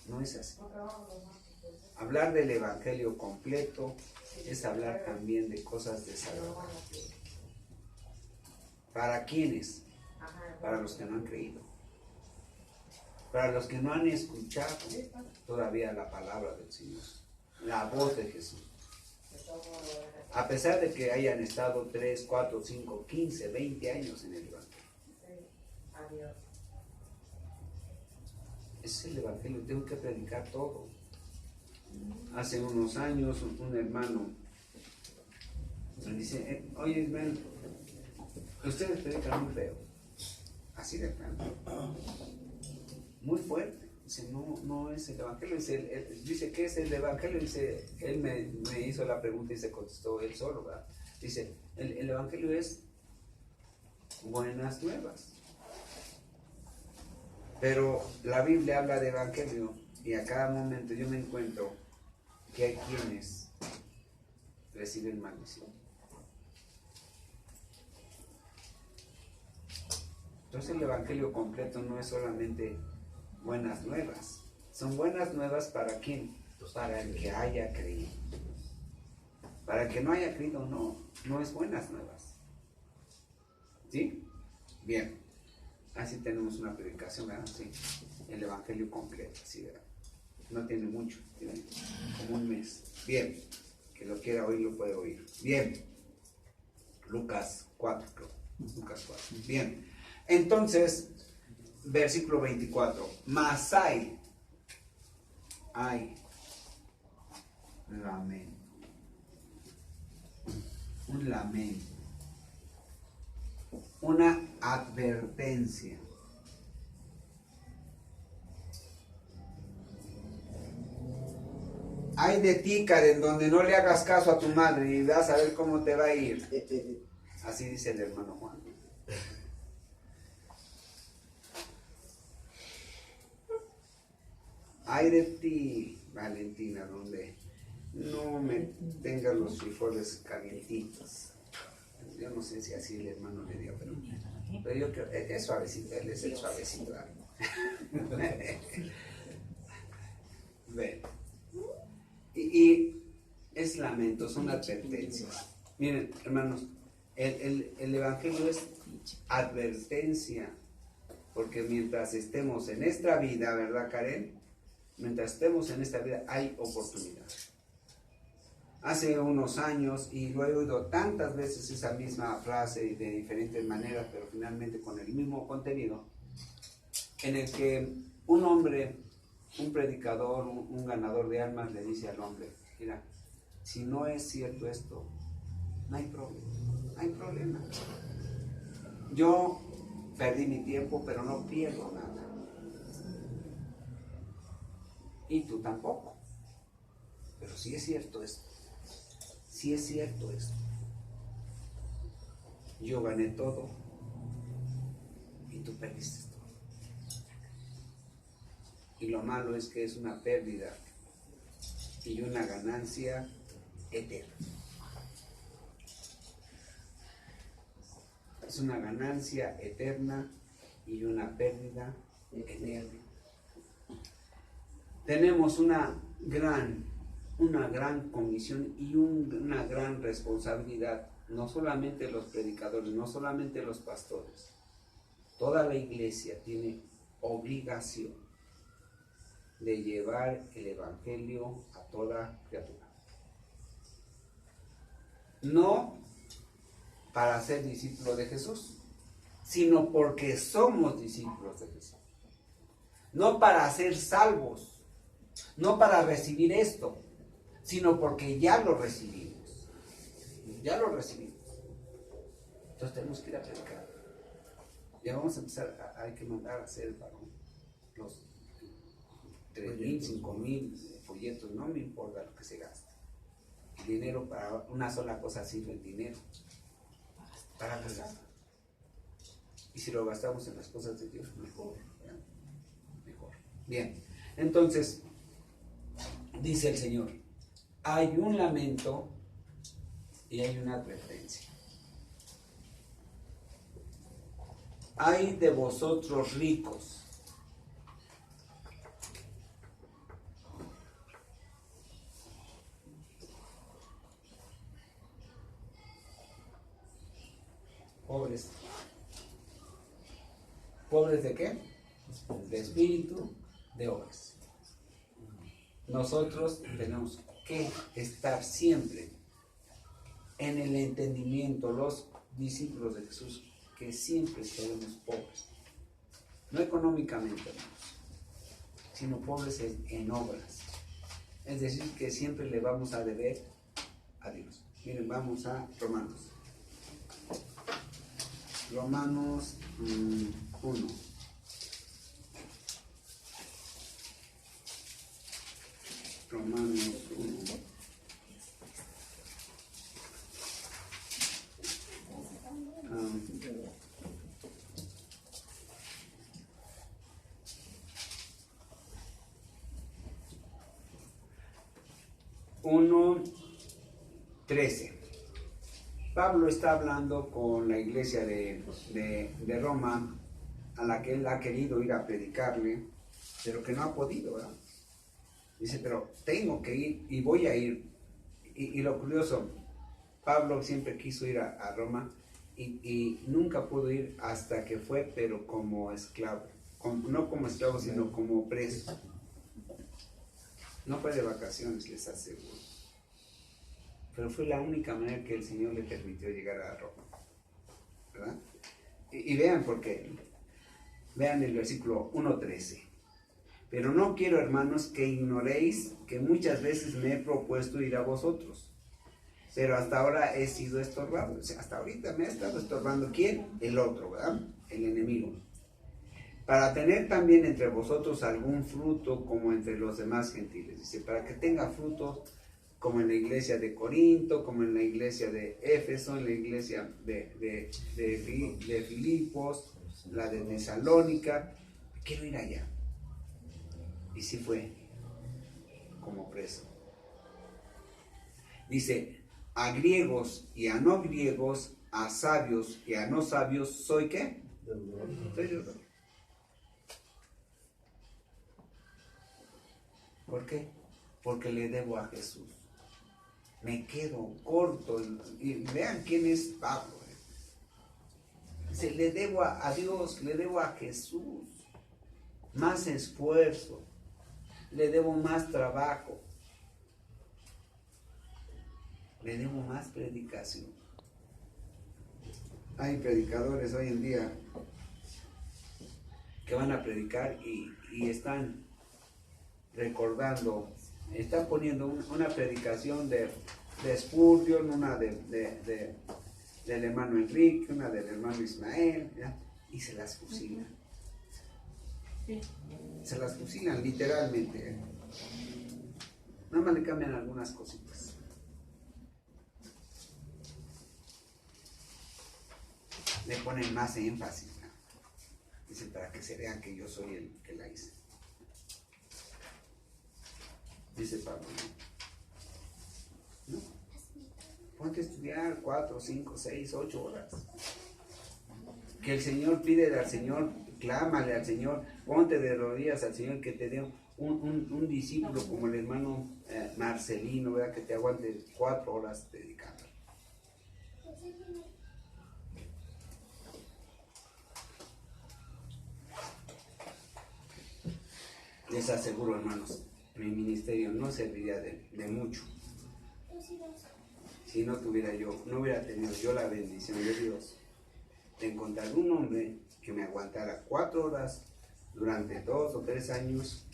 No es así. Hablar del Evangelio completo es hablar también de cosas desagradables. ¿Para quiénes? Para los que no han creído. Para los que no han escuchado todavía la palabra del Señor, la voz de Jesús. A pesar de que hayan estado 3, 4, 5, 15, 20 años en el Evangelio. Es el Evangelio, tengo que predicar todo. Hace unos años un hermano me dice, oye hermano, ustedes predican muy feo. Así de plano. Muy fuerte. Dice, no es el Evangelio. Dice, ¿qué es el Evangelio? Dice, él me hizo la pregunta y se contestó él solo, ¿verdad? Dice, el Evangelio es buenas nuevas. Pero la Biblia habla de Evangelio y a cada momento yo me encuentro que hay quienes reciben maldición. Entonces el Evangelio completo no es solamente buenas nuevas, Son buenas nuevas para quién, para el que haya creído. Para el que no haya creído, no es buenas nuevas. ¿Sí? Bien. Así tenemos una predicación, ¿verdad? Sí. El evangelio completo, ¿sí? ¿Verdad? No tiene mucho, tiene como un mes. Bien. Que lo quiera oír, lo puede oír. Bien. Lucas 4, creo. Lucas 4. Bien. Entonces, versículo 24. Mas hay lamento. Un lamento. Una advertencia. Ay de ti, Karen, donde no le hagas caso a tu madre y vas a ver cómo te va a ir. Así dice el hermano Juan. Ay de ti, Valentina, donde no me tengas los frijoles calientitos. Yo no sé si así el hermano le dio, pero yo creo que es suavecito, él es el suavecito. Ven. Y es lamento, son advertencias. Miren, hermanos, el Evangelio es advertencia, porque mientras estemos en esta vida, ¿verdad, Karen? Mientras estemos en esta vida hay oportunidad. Hace unos años, y lo he oído tantas veces esa misma frase y de diferentes maneras, pero finalmente con el mismo contenido, en el que un hombre, un predicador, un ganador de almas le dice al hombre, mira, si no es cierto esto, no hay problema, no hay problema. Yo perdí mi tiempo, pero no pierdo nada. Y tú tampoco. Pero sí es cierto esto. Sí es cierto esto. Yo gané todo y tú perdiste todo. Y lo malo es que es una pérdida y una ganancia eterna. Es una ganancia eterna y una pérdida eterna. Tenemos una gran comisión y una gran responsabilidad, no solamente los predicadores, no solamente los pastores, toda la iglesia tiene obligación de llevar el evangelio a toda criatura. No para ser discípulos de Jesús, sino porque somos discípulos de Jesús. No para ser salvos, no para recibir esto, sino porque ya lo recibimos. Ya lo recibimos. Entonces tenemos que ir a predicar. Ya vamos a empezar, hay que mandar a hacer los 3,000, 5,000 folletos, no me importa lo que se gaste. El dinero para una sola cosa sirve el dinero. Para gastar. Y si lo gastamos en las cosas de Dios, mejor. ¿Verdad? Mejor. Bien, entonces, dice el Señor, hay un lamento y hay una advertencia. Ay de vosotros ricos. Pobres. ¿Pobres de qué? De espíritu, de obras. Nosotros tenemos que estar siempre en el entendimiento, los discípulos de Jesús, que siempre seremos pobres. No económicamente, sino pobres en obras. Es decir, que siempre le vamos a deber a Dios. Miren, vamos a Romanos. Romanos 1. Romanos 1. Uno 13. Pablo está hablando con la iglesia de Roma, a la que él ha querido ir a predicarle, pero que no ha podido, ¿verdad? Dice, pero tengo que ir y voy a ir. Y lo curioso, Pablo siempre quiso ir a Roma y nunca pudo ir hasta que fue, pero como esclavo. No como esclavo, sino como preso. No fue de vacaciones, les aseguro. Pero fue la única manera que el Señor le permitió llegar a Roma, ¿verdad? Y vean por qué. Vean el versículo 1:13. Pero no quiero, hermanos, que ignoréis que muchas veces me he propuesto ir a vosotros, pero hasta ahora he sido estorbado. O sea, hasta ahorita me ha estado estorbando. ¿Quién? El otro, ¿verdad? El enemigo. Para tener también entre vosotros algún fruto como entre los demás gentiles. Dice, para que tenga frutos como en la iglesia de Corinto, como en la iglesia de Éfeso, en la iglesia de Filipos, la de Tesalónica. Quiero ir allá. Y sí fue como preso. Dice, a griegos y a no griegos, a sabios y a no sabios, ¿soy qué? Soy deudor. ¿Por qué? Porque le debo a Jesús. Me quedo corto. Y vean quién es Pablo. Dice, le debo a Dios, le debo a Jesús. Más esfuerzo. Le debo más trabajo. Le debo más predicación. Hay predicadores hoy en día que van a predicar y están recordando, están poniendo una predicación de Spurgeon, una del hermano Enrique, una del hermano Ismael, ¿ya? Y se las fusilan. Se las fusilan literalmente. Nada más le cambian algunas cositas. Le ponen más énfasis, ¿no? Dice, para que se vean que yo soy el que la hice. Dice Pablo, ¿no? Ponte a estudiar 4, 5, 6, 8 horas. Que el Señor, pídele al Señor, clámale al Señor, ponte de rodillas al Señor, que te dé un discípulo como el hermano Marcelino, ¿verdad? Que te aguante 4 horas dedicando. Les aseguro, hermanos, mi ministerio no serviría de mucho si no hubiera tenido yo la bendición de Dios de encontrar un hombre que me aguantara 4 horas durante 2 o 3 años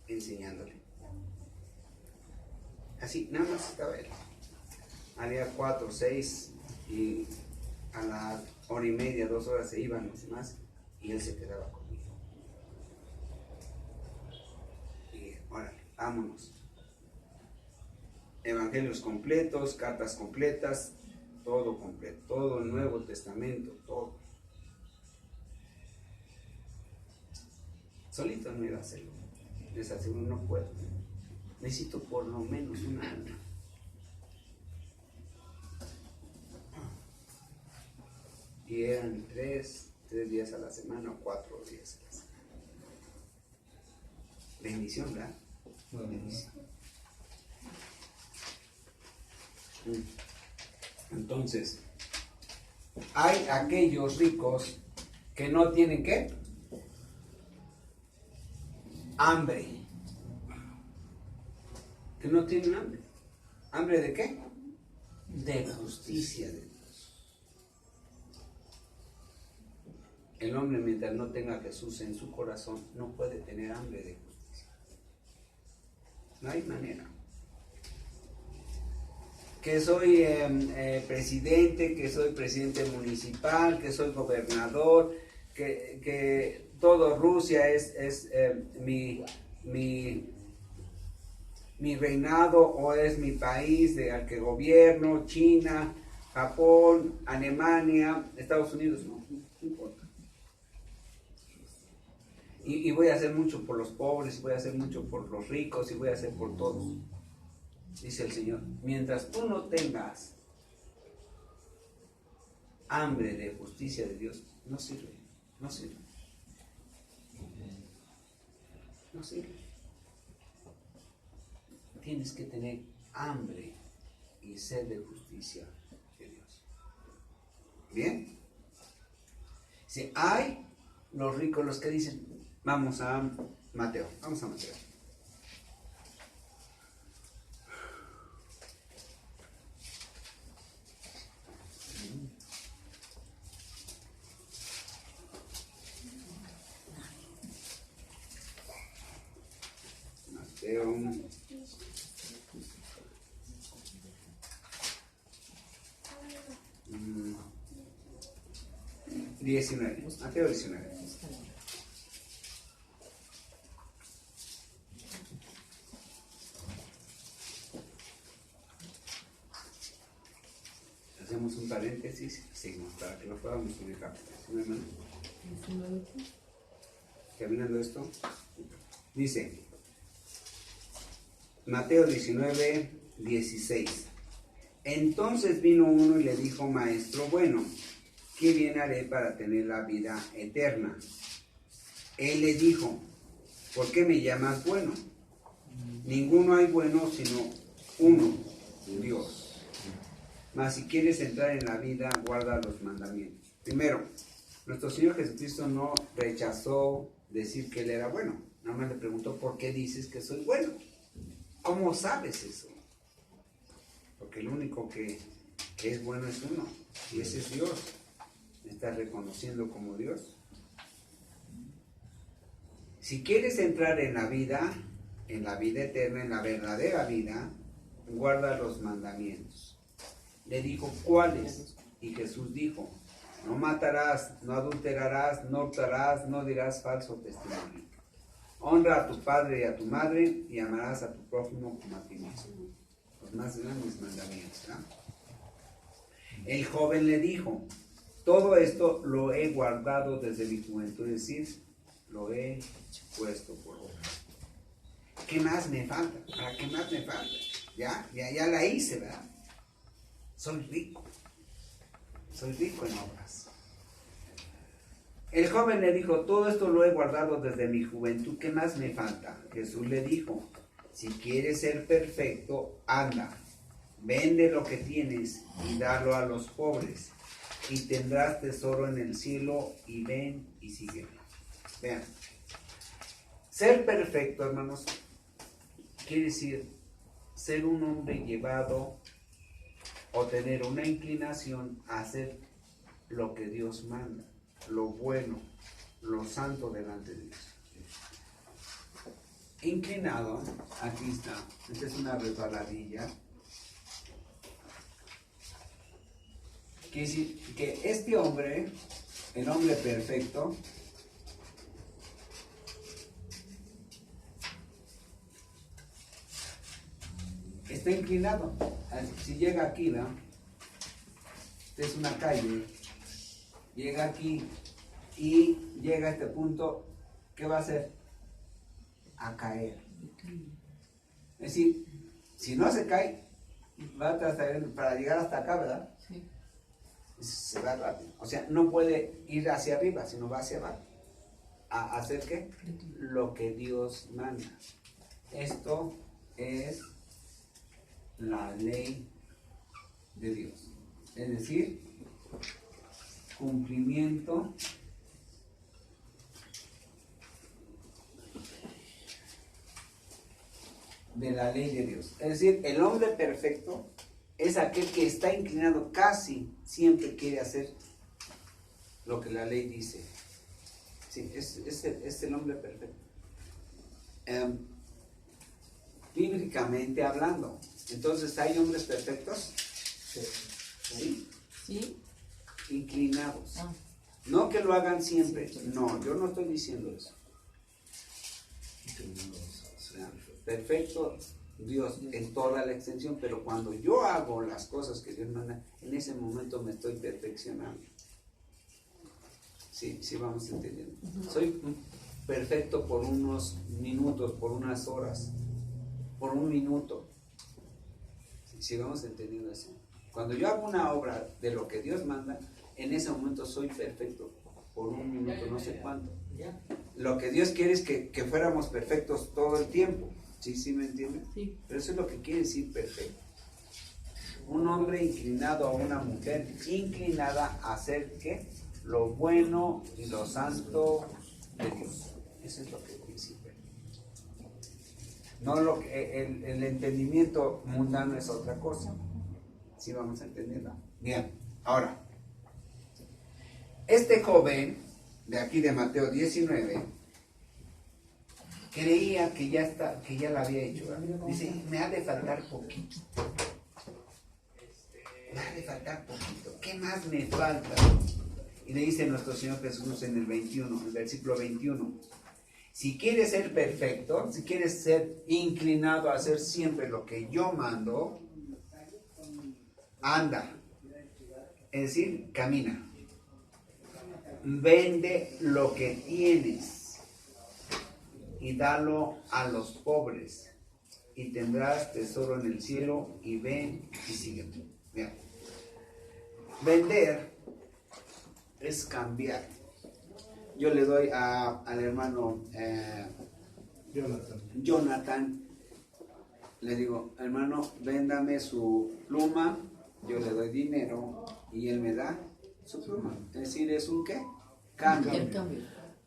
enseñándole. Así, nada más estaba él. Haría 4 o 6 y a la hora y media, 2 horas se iban los demás y él se quedaba conmigo. Y órale, vámonos. Evangelios completos, cartas completas, todo completo, todo el Nuevo Testamento, todo. Solito no iba a hacerlo. Les aseguro, no puedo. Necesito por lo menos un año. Y eran 3 días a la semana o 4 días a la semana. Bendición, ¿verdad? Bendición. Entonces, hay aquellos ricos que no tienen ¿qué? Hambre. Que no tienen hambre. ¿Hambre de qué? De justicia de Dios. El hombre, mientras no tenga a Jesús en su corazón, no puede tener hambre de justicia. No hay manera. Que soy presidente, que soy presidente municipal, que soy gobernador, que todo Rusia es mi reinado o es mi país al que gobierno, China, Japón, Alemania, Estados Unidos, no importa. Y voy a hacer mucho por los pobres, voy a hacer mucho por los ricos y voy a hacer por todos. Dice el Señor, mientras tú no tengas hambre de justicia de Dios, no sirve, no sirve. No sirve. Tienes que tener hambre y sed de justicia de Dios. ¿Bien? Si hay los ricos, los que dicen, vamos a Mateo. Mateo 19. Mateo 19. Hacemos un paréntesis y seguimos para que lo podamos subir rápido. ¿Sí, mi hermano? Terminando esto, dice Mateo 19, 16. Entonces vino uno y le dijo, maestro bueno, ¿qué bien haré para tener la vida eterna? Él le dijo, ¿por qué me llamas bueno? Ninguno hay bueno sino uno, Dios. Mas si quieres entrar en la vida, guarda los mandamientos. Primero, nuestro Señor Jesucristo no rechazó decir que Él era bueno. Nada más le preguntó, ¿por qué dices que soy bueno? ¿Cómo sabes eso? Porque el único que es bueno es uno, y ese es Dios. Me estás reconociendo como Dios. Si quieres entrar en la vida eterna, en la verdadera vida, guarda los mandamientos. Le dijo, ¿cuáles? Y Jesús dijo, no matarás, no adulterarás, no hurtarás, no dirás falso testimonio. Honra a tu padre y a tu madre y amarás a tu prójimo como a ti mismo. Los más grandes mandamientos, ¿no? El joven le dijo, todo esto lo he guardado desde mi juventud, es decir, lo he puesto por obra. ¿Qué más me falta? ¿Para qué más me falta? Ya la hice, ¿verdad? Soy rico en obras. El joven le dijo, todo esto lo he guardado desde mi juventud, ¿qué más me falta? Jesús le dijo, si quieres ser perfecto, anda, vende lo que tienes y dalo a los pobres, y tendrás tesoro en el cielo, y ven y sígueme. Vean, ser perfecto, hermanos, quiere decir ser un hombre llevado o tener una inclinación a hacer lo que Dios manda, lo bueno, lo santo delante de Dios. Inclinado, aquí está, esta es una resbaladilla. Quiere decir que este hombre, el hombre perfecto, está inclinado. Si llega aquí, ¿no? Esta es una calle, llega aquí y llega a este punto, ¿qué va a hacer? A caer. Es decir, si no se cae, va a tratar para llegar hasta acá, ¿verdad? Sí. Se va rápido. O sea, no puede ir hacia arriba, sino va hacia abajo. ¿A hacer qué? Lo que Dios manda. Esto es la ley de Dios. Es decir, cumplimiento de la ley de Dios. Es decir, el hombre perfecto es aquel que está inclinado, casi siempre quiere hacer lo que la ley dice. Sí, es el hombre perfecto. Bíblicamente hablando. Entonces, ¿hay hombres perfectos? Sí. ¿Sí? Inclinados. Ah. No que lo hagan siempre. No, yo no estoy diciendo eso. Perfecto Dios en toda la extensión, pero cuando yo hago las cosas que Dios manda, en ese momento me estoy perfeccionando. Sí, vamos entendiendo. Soy perfecto por unos minutos, por unas horas, por un minuto. Sí, vamos entendiendo eso. Cuando yo hago una obra de lo que Dios manda, en ese momento soy perfecto por un minuto, no sé cuánto. lo que Dios quiere es que fuéramos perfectos todo el tiempo. ¿Sí, sí me entienden? Sí. Pero eso es lo que quiere decir perfecto. Un hombre inclinado a una mujer inclinada a hacer ¿qué? Lo bueno y lo santo de Dios. Eso es lo que quiere decir perfecto. No lo que, el entendimiento mundano es otra cosa. ¿Sí vamos entendiendo? Bien, ahora. Este joven de aquí de Mateo 19 creía que ya la había hecho. ¿Verdad? Dice, me ha de faltar poquito. Me ha de faltar poquito. ¿Qué más me falta? Y le dice nuestro Señor Jesús en el 21, el versículo 21. Si quieres ser perfecto, si quieres ser inclinado a hacer siempre lo que yo mando, anda. Es decir, camina. Vende lo que tienes y dalo a los pobres y tendrás tesoro en el cielo y ven y sígueme. Mira. Vender es cambiar. Yo le doy al hermano Jonathan, le digo, hermano, véndame su pluma, yo le doy dinero y él me da su pluma. Es decir, es un ¿qué? Cambio. El cambio.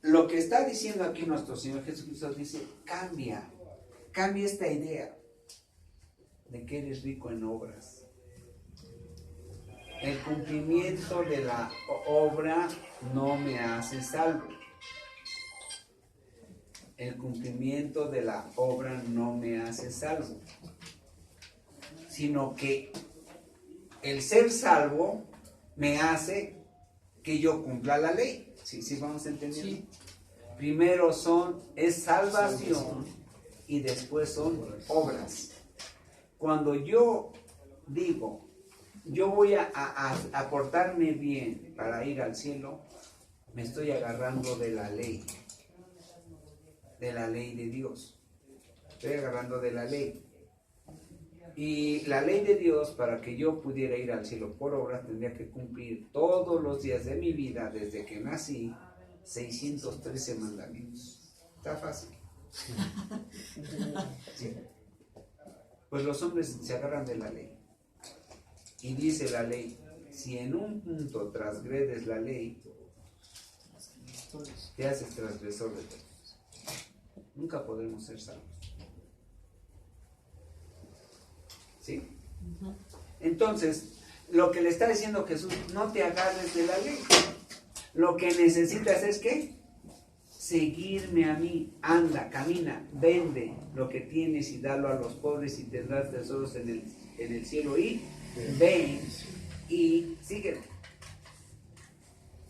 Lo que está diciendo aquí nuestro Señor Jesucristo dice, cambia esta idea de que eres rico en obras. El cumplimiento de la obra no me hace salvo. El cumplimiento de la obra no me hace salvo. Sino que el ser salvo me hace que yo cumpla la ley. ¿Sí, sí vamos entendiendo? Sí. Primero es salvación y después son obras. Cuando yo digo, yo voy a portarme bien para ir al cielo, me estoy agarrando de la ley de Dios. Estoy agarrando de la ley. Y la ley de Dios, para que yo pudiera ir al cielo por obras, tendría que cumplir todos los días de mi vida, desde que nací, 613 mandamientos. ¿Está fácil? Sí. Pues los hombres se agarran de la ley. Y dice la ley, si en un punto transgredes la ley, te haces transgresor de todos. Nunca podremos ser salvos. ¿Sí? Entonces, lo que le está diciendo Jesús, no te agarres de la ley. Lo que necesitas es ¿qué? Seguirme a mí. Anda, camina, vende lo que tienes y dalo a los pobres y tendrás tesoros en el cielo y ven y sígueme.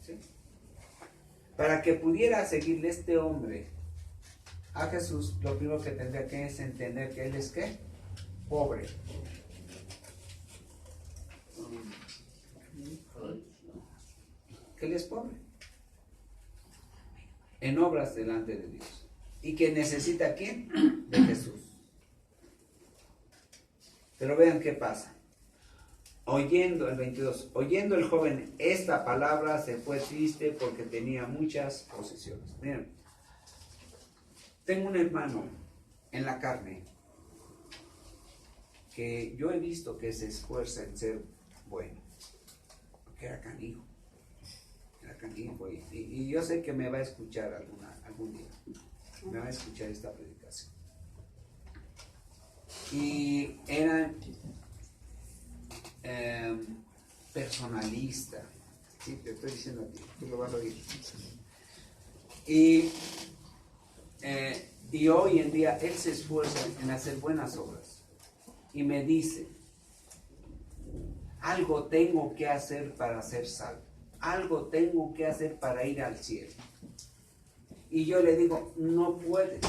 ¿Sí? Para que pudiera seguirle este hombre a Jesús, lo primero que tendría que es entender que él es ¿qué? Pobre. Que él es pobre en obras delante de Dios y que necesita ¿a quién? De Jesús. Pero vean qué pasa. Oyendo el 22, oyendo el joven esta palabra se fue triste porque tenía muchas posesiones. Miren, tengo un hermano en la carne que yo he visto que se esfuerza en ser bueno, porque era canijo y yo sé que me va a escuchar algún día, me va a escuchar esta predicación. Y era personalista, ¿sí? Te estoy diciendo a ti, tú lo vas a oír. Y hoy en día él se esfuerza en hacer buenas obras y me dice, algo tengo que hacer para ser salvo, algo tengo que hacer para ir al cielo. Y yo le digo, no puedes.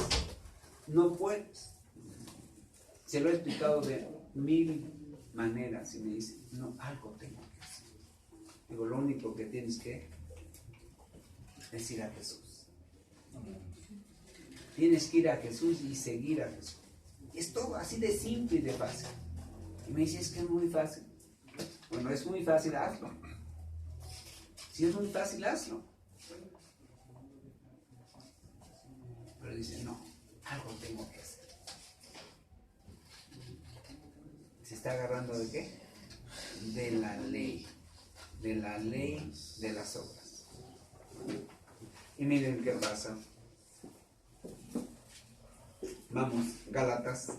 Se lo he explicado de 1000 maneras y me dice, no, algo tengo que hacer. Digo, lo único que tienes que es ir a Jesús. Tienes que ir a Jesús y seguir a Jesús. Es todo así de simple y de fácil. Y me dice, es que es muy fácil. Bueno, es muy fácil, hazlo. Si es muy fácil, hazlo. dice, no, algo tengo que hacer. ¿Se está agarrando de qué? De la ley de las obras. Y miren qué pasa. Vamos, Gálatas.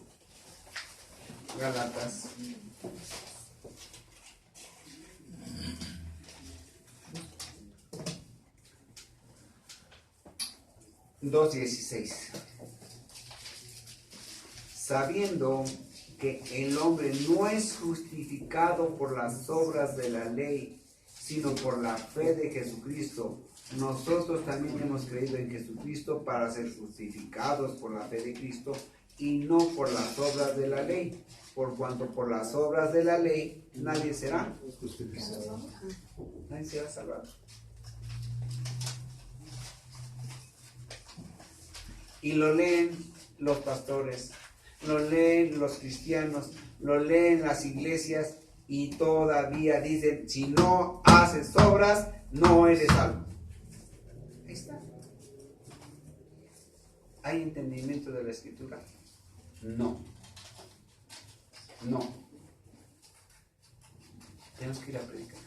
2:16. Sabiendo que el hombre no es justificado por las obras de la ley, sino por la fe de Jesucristo, nosotros también hemos creído en Jesucristo para ser justificados por la fe de Cristo y no por las obras de la ley, por cuanto por las obras de la ley nadie será justificado. Nadie será salvado. Y lo leen los pastores, lo leen los cristianos, lo leen las iglesias y todavía dicen, si no haces obras, no eres salvo. Ahí está. ¿Hay entendimiento de la escritura? No. Tenemos que ir a predicar.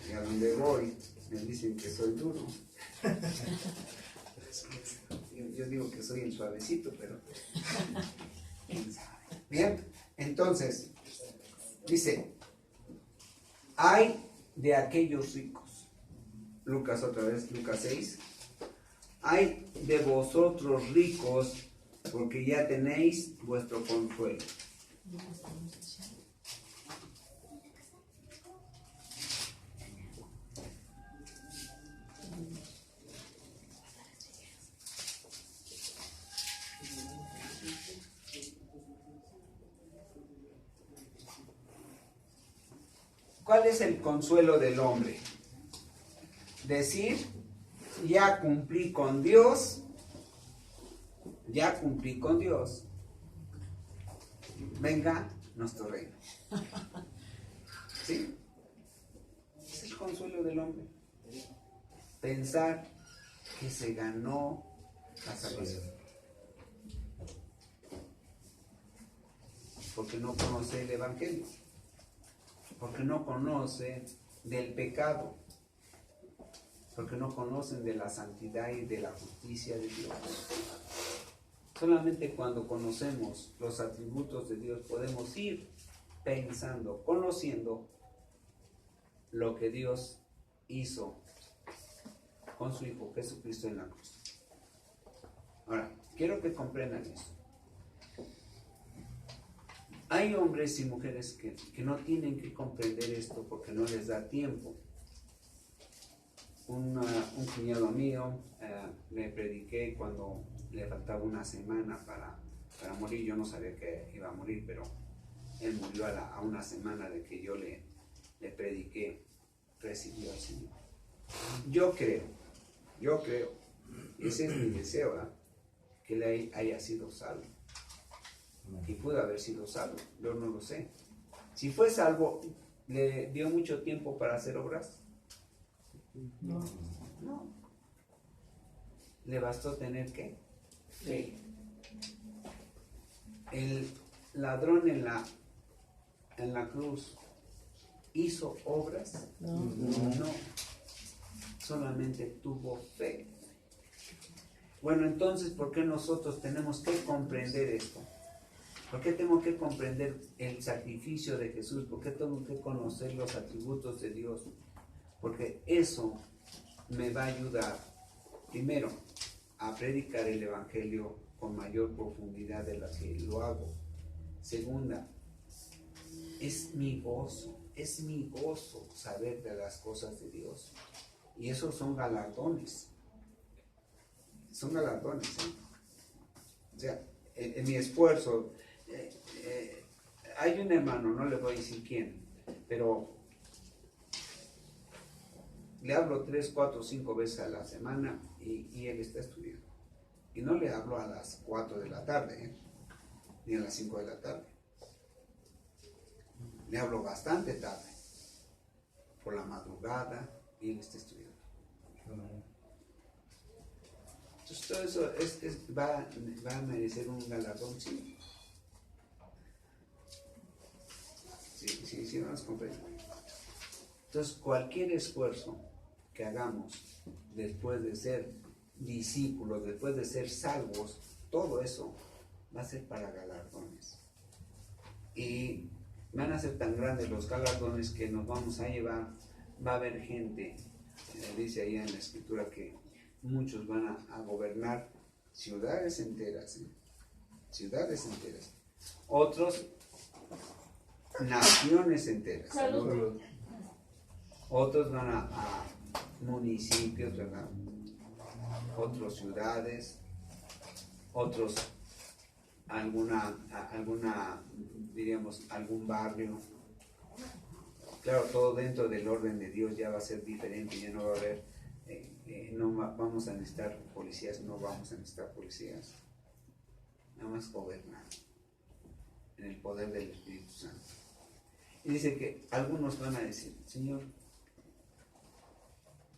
Y a donde voy, me dicen que soy duro. Yo digo que soy el suavecito, pero quién sabe. Bien, entonces, dice, hay de aquellos ricos. Lucas otra vez, Lucas 6. Hay de vosotros ricos, porque ya tenéis vuestro consuelo. ¿Cuál es el consuelo del hombre? Decir, ya cumplí con Dios, venga nuestro reino. ¿Sí? Es el consuelo del hombre. Pensar que se ganó la salvación. Porque no conoce el Evangelio. Porque no conoce del pecado. Porque no conocen de la santidad y de la justicia de Dios. Solamente cuando conocemos los atributos de Dios podemos ir pensando, conociendo lo que Dios hizo con su Hijo Jesucristo en la cruz. Ahora, quiero que comprendan eso. Hay hombres y mujeres que no tienen que comprender esto porque no les da tiempo. Un cuñado mío, le prediqué cuando le faltaba una semana para morir. Yo no sabía que iba a morir, pero él murió a una semana de que yo le prediqué, recibió al Señor. Yo creo, ese es mi deseo, ¿verdad? Que él haya sido salvo. Y pudo haber sido salvo, yo no lo sé. Si fue salvo, ¿le dio mucho tiempo para hacer obras? No. Le bastó tener ¿qué? Fe. El ladrón en la cruz hizo obras. No. Solamente tuvo fe. Bueno, entonces, ¿por qué nosotros tenemos que comprender esto? ¿Por qué tengo que comprender el sacrificio de Jesús? ¿Por qué tengo que conocer los atributos de Dios? Porque eso me va a ayudar, primero, a predicar el Evangelio con mayor profundidad de la que lo hago. Segunda, es mi gozo saber de las cosas de Dios. Y esos son galardones. Son galardones, ¿eh? O sea, en mi esfuerzo, hay un hermano, no le voy a decir quién, pero le hablo 3, 4, 5 veces a la semana y él está estudiando. Y no le hablo a las 4 de la tarde, ni a las 5 de la tarde. Le hablo bastante tarde, por la madrugada, y él está estudiando. Entonces todo eso va a merecer un galardón, sí. Sí, nos comprende. Entonces cualquier esfuerzo que hagamos después de ser discípulos, después de ser salvos, todo eso va a ser para galardones. Y van a ser tan grandes los galardones que nos vamos a llevar, va a haber gente, dice ahí en la escritura que muchos van a gobernar ciudades enteras, ciudades enteras, otros naciones enteras, otros van a municipios, ¿verdad? Otros ciudades, otros diríamos, algún barrio. Claro, todo dentro del orden de Dios ya va a ser diferente, ya no va a haber, vamos a necesitar policías, no vamos a necesitar policías, nada más gobernar en el poder del Espíritu Santo. Y dice que algunos van a decir, Señor,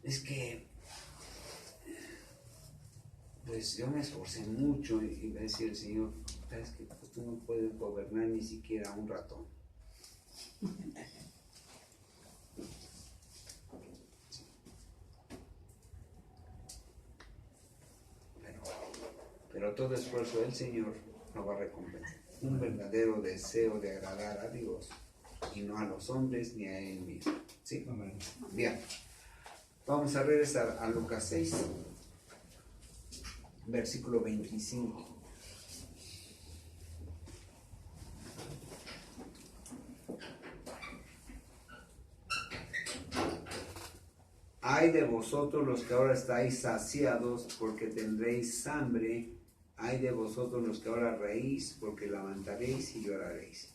es que pues yo me esforcé mucho, y va a decir el Señor, sabes que pues, tú no puedes gobernar ni siquiera un ratón. Pero todo esfuerzo del Señor lo va a recompensar. Un verdadero deseo de agradar a Dios y no a los hombres ni a Él mismo. ¿Sí? Amén. Bien. Vamos a regresar a Lucas 6, versículo 25. Ay de vosotros los que ahora estáis saciados, porque tendréis hambre. Ay de vosotros los que ahora reís, porque lamentaréis y lloraréis.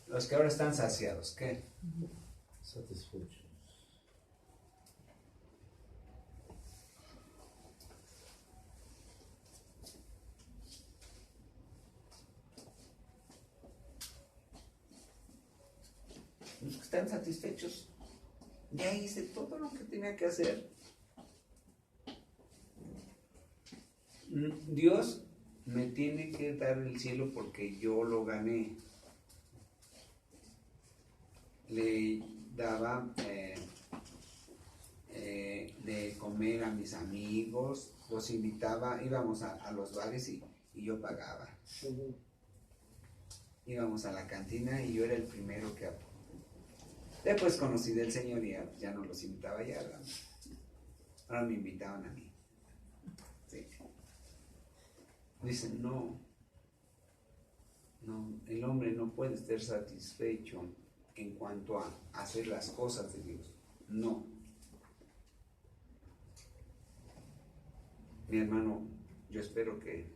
Los que ahora están saciados, ¿qué? Satisfechos. Los que están satisfechos. Ya hice todo lo que tenía que hacer. Dios me tiene que dar el cielo porque yo lo gané. Le daba de comer a mis amigos, los invitaba, íbamos a los bares y yo pagaba. Íbamos a la cantina y yo era el primero que aportaba. Después conocí del Señor y ya no los invitaba ya, ¿verdad? Ahora me invitaban a mí. Sí. Dicen, no, el hombre no puede estar satisfecho en cuanto a hacer las cosas de Dios. No. Mi hermano, yo espero que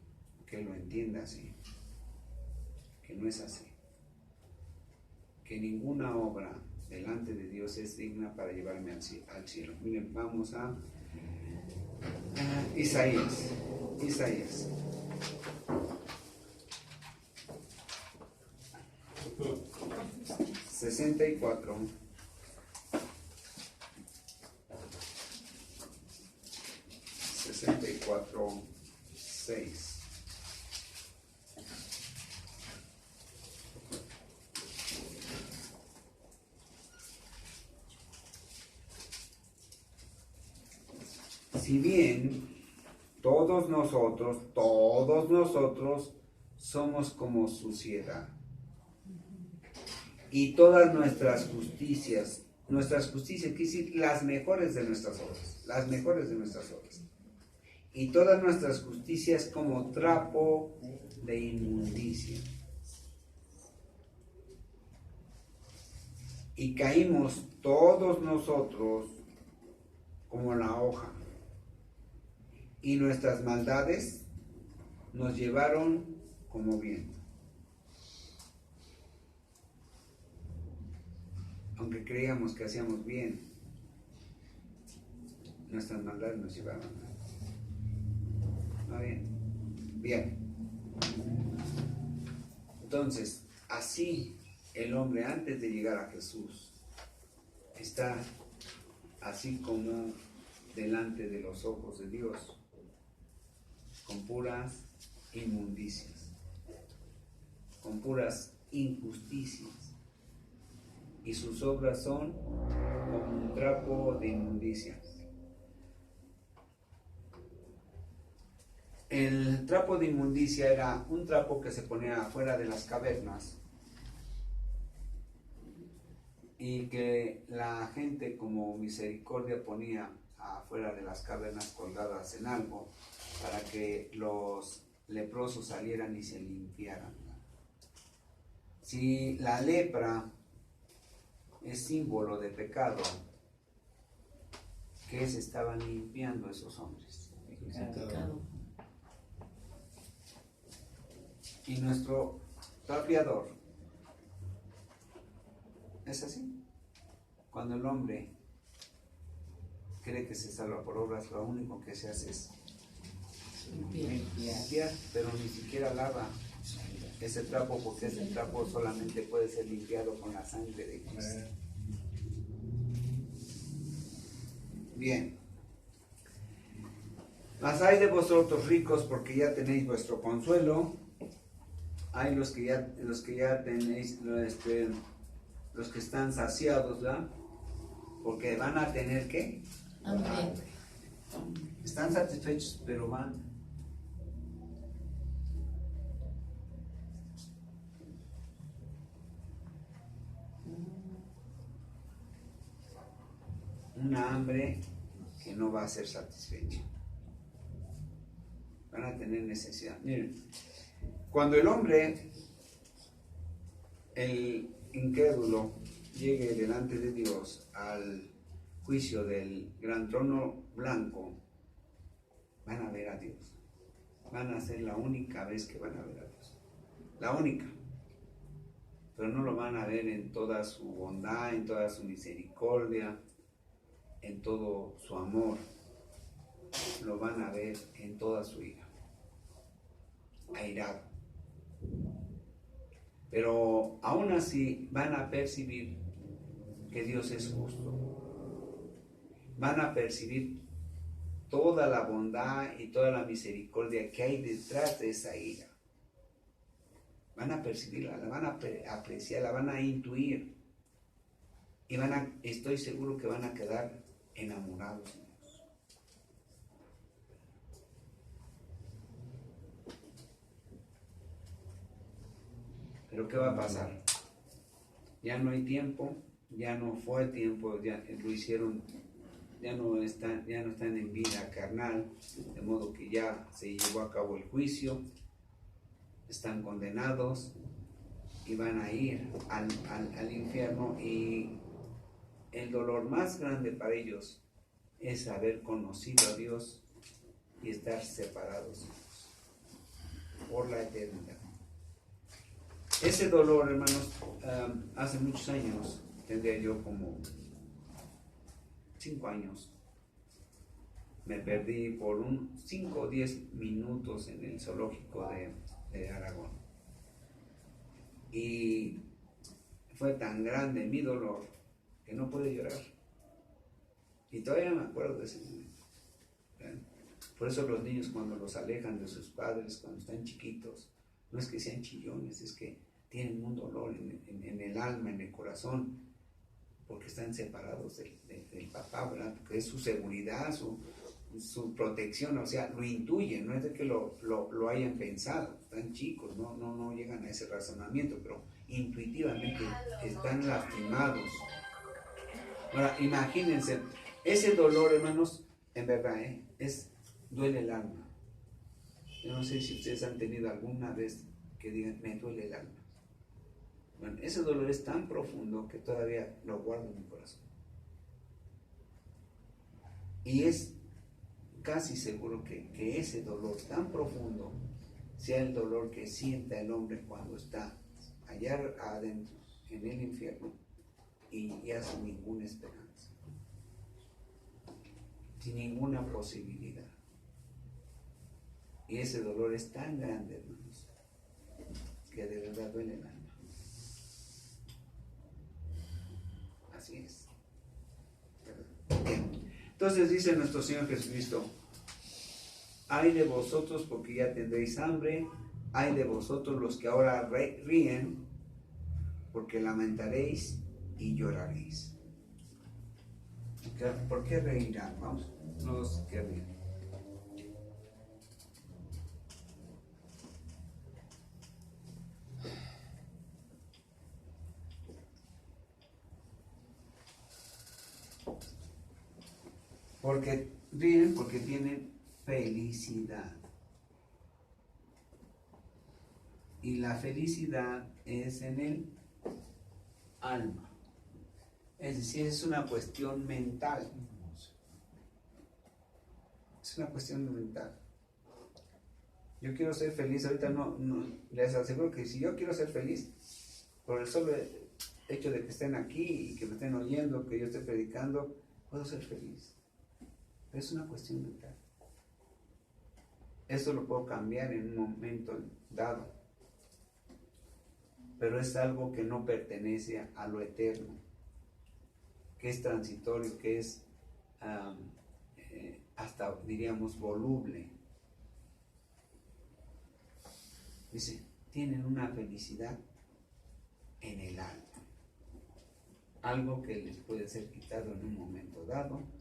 lo entienda así, que no es así, que ninguna obra delante de Dios es digna para llevarme al cielo. Miren, vamos a Isaías 64. (64, 6). Si bien todos nosotros somos como suciedad, y todas nuestras justicias quiere decir las mejores de nuestras obras, y todas nuestras justicias como trapo de inmundicia. Y caímos todos nosotros como la hoja, y nuestras maldades nos llevaron como viento. Aunque creíamos que hacíamos bien, nuestras maldades nos llevaron. ¿No bien? Bien. Entonces, así el hombre antes de llegar a Jesús está así como delante de los ojos de Dios con puras inmundicias, con puras injusticias, y sus obras son como un trapo de inmundicia. El trapo de inmundicia era un trapo que se ponía afuera de las cavernas y que la gente como misericordia ponía afuera de las cavernas colgadas en algo para que los leprosos salieran y se limpiaran. Si la lepra es símbolo de pecado, ¿qué se estaban limpiando esos hombres? Pecado. Y nuestro trapeador es así. Cuando el hombre cree que se salva por obras, lo único que se hace es limpiar, pero ni siquiera lava ese trapo, porque ese trapo solamente puede ser limpiado con la sangre de Cristo. Bien. Mas hay de vosotros ricos, porque ya tenéis vuestro consuelo. Hay los que ya tenéis, los que están saciados, ¿verdad? Porque van a tener ¿qué? Hambre. Están satisfechos, pero van. Una hambre que no va a ser satisfecha. Van a tener necesidad. Miren, cuando el hombre, el incrédulo, llegue delante de Dios al juicio del gran trono blanco, van a ver a Dios. Van a ser la única vez que van a ver a Dios. La única. Pero no lo van a ver en toda su bondad, en toda su misericordia, en todo su amor. Lo van a ver en toda su ira. Airado. Pero aún así van a percibir que Dios es justo. Van a percibir toda la bondad y toda la misericordia que hay detrás de esa ira. Van a percibirla, la van a apreciar, la van a intuir. Y estoy seguro que van a quedar enamorados de Dios. Pero ¿qué va a pasar? Ya no hay tiempo, ya no fue tiempo, ya lo hicieron, ya no están en vida carnal, de modo que ya se llevó a cabo el juicio, están condenados y van a ir al infierno, y el dolor más grande para ellos es haber conocido a Dios y estar separados por la eternidad. Ese dolor, hermanos, hace muchos años, tendría yo como 5 años, me perdí por 5 o 10 minutos en el zoológico de Aragón. Y fue tan grande mi dolor que no pude llorar. Y todavía me acuerdo de ese momento. Por eso los niños, cuando los alejan de sus padres, cuando están chiquitos, no es que sean chillones, es que tienen un dolor en el alma, en el corazón, porque están separados del papá, ¿verdad? Porque es su seguridad, su protección, o sea, lo intuyen, no es de que lo hayan pensado, están chicos, no llegan a ese razonamiento, pero intuitivamente están lastimados. Ahora, imagínense, ese dolor, hermanos, en verdad, duele el alma. Yo no sé si ustedes han tenido alguna vez que digan, me duele el alma. Bueno, ese dolor es tan profundo que todavía lo guardo en mi corazón. Y es casi seguro que ese dolor tan profundo sea el dolor que sienta el hombre cuando está allá adentro, en el infierno, y ya sin ninguna esperanza, sin ninguna posibilidad. Y ese dolor es tan grande, hermanos, que de verdad duele el alma. Así es. Bien. Entonces dice nuestro Señor Jesucristo, ay de vosotros porque ya tendréis hambre, ay de vosotros los que ahora ríen, porque lamentaréis y lloraréis. ¿Por qué reirán? Vamos, los que ríen. Porque ríen porque tienen felicidad. Y la felicidad es en el alma. Es decir, es una cuestión mental. Es una cuestión mental. Yo quiero ser feliz, ahorita no, les aseguro que si yo quiero ser feliz, por el solo hecho de que estén aquí y que me estén oyendo, que yo esté predicando, puedo ser feliz. Pero es una cuestión mental. Eso lo puedo cambiar en un momento dado. Pero es algo que no pertenece a lo eterno, que es transitorio, que es hasta diríamos voluble. Dice, tienen una felicidad en el alma, algo que les puede ser quitado en un momento dado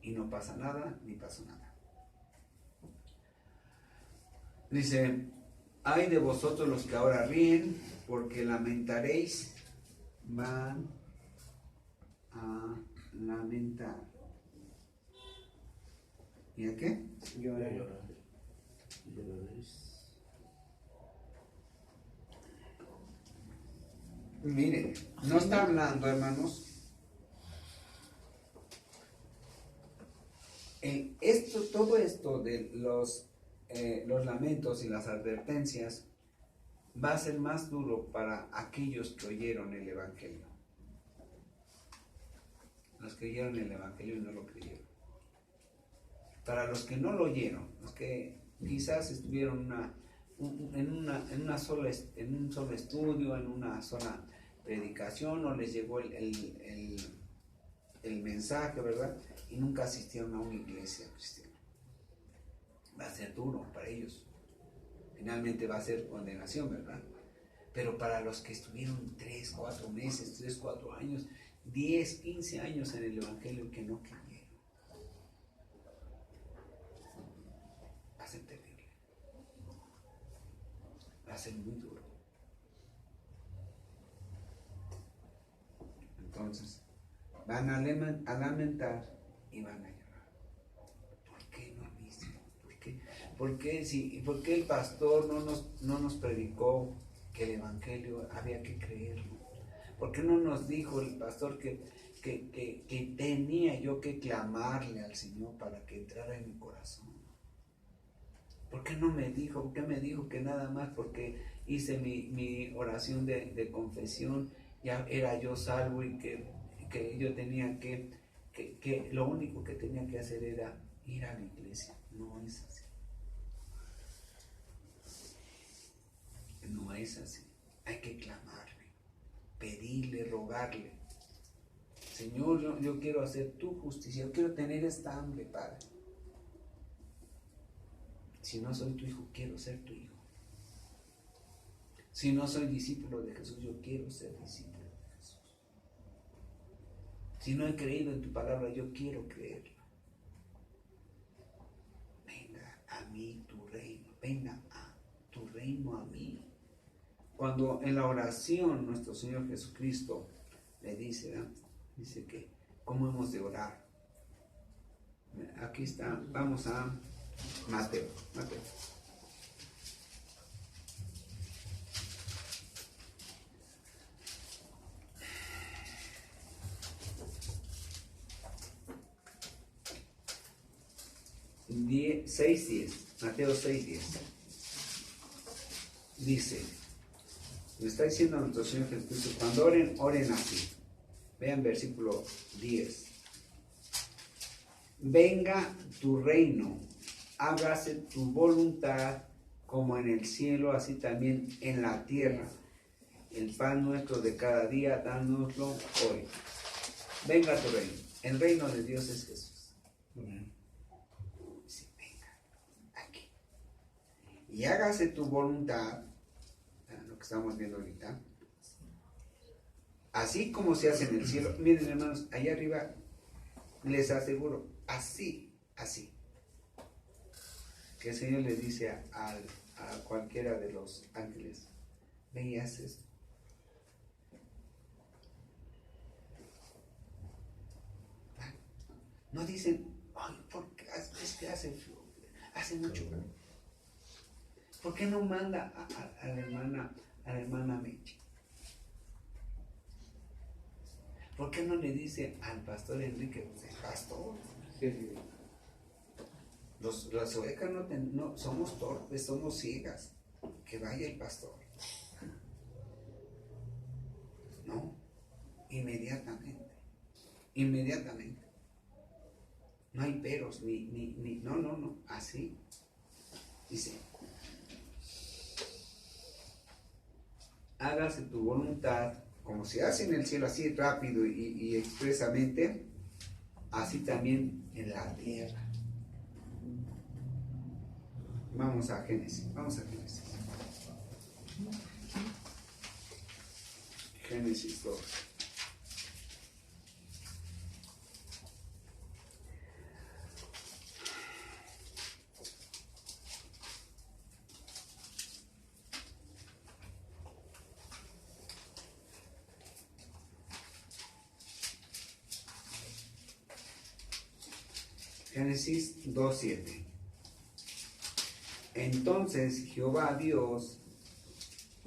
y no pasa nada ni pasó nada. Dice, ay de vosotros los que ahora ríen, porque lamentaréis, van a lamentar. ¿Y a qué? Lloraréis. Mire, no está hablando, hermanos. Todo esto de los lamentos y las advertencias va a ser más duro para aquellos que oyeron el Evangelio. Los que oyeron el Evangelio y no lo creyeron. Para los que no lo oyeron, los que quizás estuvieron en un solo estudio, en una sola predicación, o les llegó el mensaje, ¿verdad? Y nunca asistieron a una iglesia cristiana. Va a ser duro para ellos. Finalmente va a ser condenación, ¿verdad? Pero para los que estuvieron 3, 4 meses, 3, 4 años, 10, 15 años en el Evangelio que no creyeron, va a ser terrible. Va a ser muy duro. Entonces, van a lamentar y van a llorar. ¿Por qué no lo hicimos? ¿Por qué el pastor no nos predicó que el Evangelio había que creerlo? ¿Por qué no nos dijo el pastor que tenía yo que clamarle al Señor para que entrara en mi corazón? ¿Por qué no me dijo? ¿Por qué me dijo que nada más porque hice mi oración de confesión ya era yo salvo y que yo tenía que lo único que tenía que hacer era ir a la iglesia? No es así. No es así. Hay que clamarle, pedirle, rogarle. Señor, yo quiero hacer tu justicia, yo quiero tener esta hambre, Padre. Si no soy tu hijo, quiero ser tu hijo. Si no soy discípulo de Jesús, yo quiero ser discípulo de Jesús. Si no he creído en tu palabra, yo quiero creerla. Venga a mí tu reino, venga a tu reino a mí. Cuando en la oración nuestro Señor Jesucristo le dice, ¿no? Dice que cómo hemos de orar. Aquí está, vamos a Mateo. Mateo 6:10. Dice, le está diciendo a nuestro Señor Jesucristo, cuando oren así. Vean versículo 10. Venga tu reino, hágase tu voluntad como en el cielo, así también en la tierra. El pan nuestro de cada día, dánoslo hoy. Venga tu reino. El reino de Dios es Jesús. Amén. Dice, venga, aquí. Y hágase tu voluntad, lo que estamos viendo ahorita, así como se hace en el cielo. Miren, hermanos, allá arriba les aseguro, así, que el Señor le dice a cualquiera de los ángeles, ven y haz esto. No dicen, ay, ¿por qué? Es que hace mucho. ¿Por qué no manda a la hermana Meche? ¿Por qué no le dice al pastor Enrique, pues el pastor? Las ovejas no somos torpes, somos ciegas. Que vaya el pastor. No, inmediatamente. No hay peros, no, así. Dice, hágase tu voluntad, como se hace en el cielo, así rápido y expresamente, así también en la tierra. Vamos a Génesis. Génesis 2. Génesis 2:7. Entonces Jehová Dios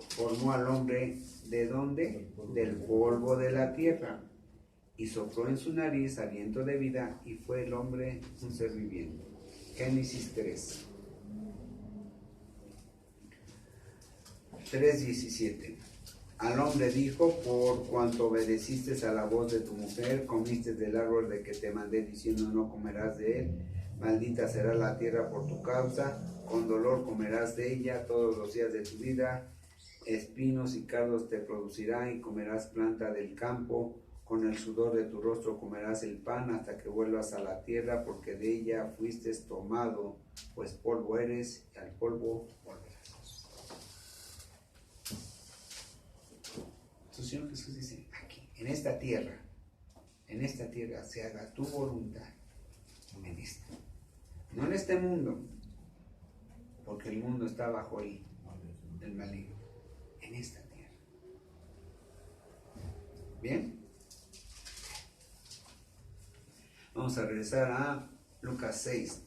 formó al hombre, ¿de dónde? Del polvo de la tierra, y sopló en su nariz aliento de vida, y fue el hombre un ser viviente. Génesis 3:17. Al hombre dijo, por cuanto obedeciste a la voz de tu mujer, comiste del árbol de que te mandé diciendo, no comerás de él, maldita será la tierra por tu causa, con dolor comerás de ella todos los días de tu vida, espinos y cardos te producirá y comerás planta del campo, con el sudor de tu rostro comerás el pan hasta que vuelvas a la tierra, porque de ella fuiste tomado, pues polvo eres y al polvo volverás. El Señor Jesús dice, aquí, en esta tierra se haga tu voluntad, en esta, no en este mundo, porque el mundo está bajo el maligno, en esta tierra. ¿Bien? Vamos a regresar a Lucas 6.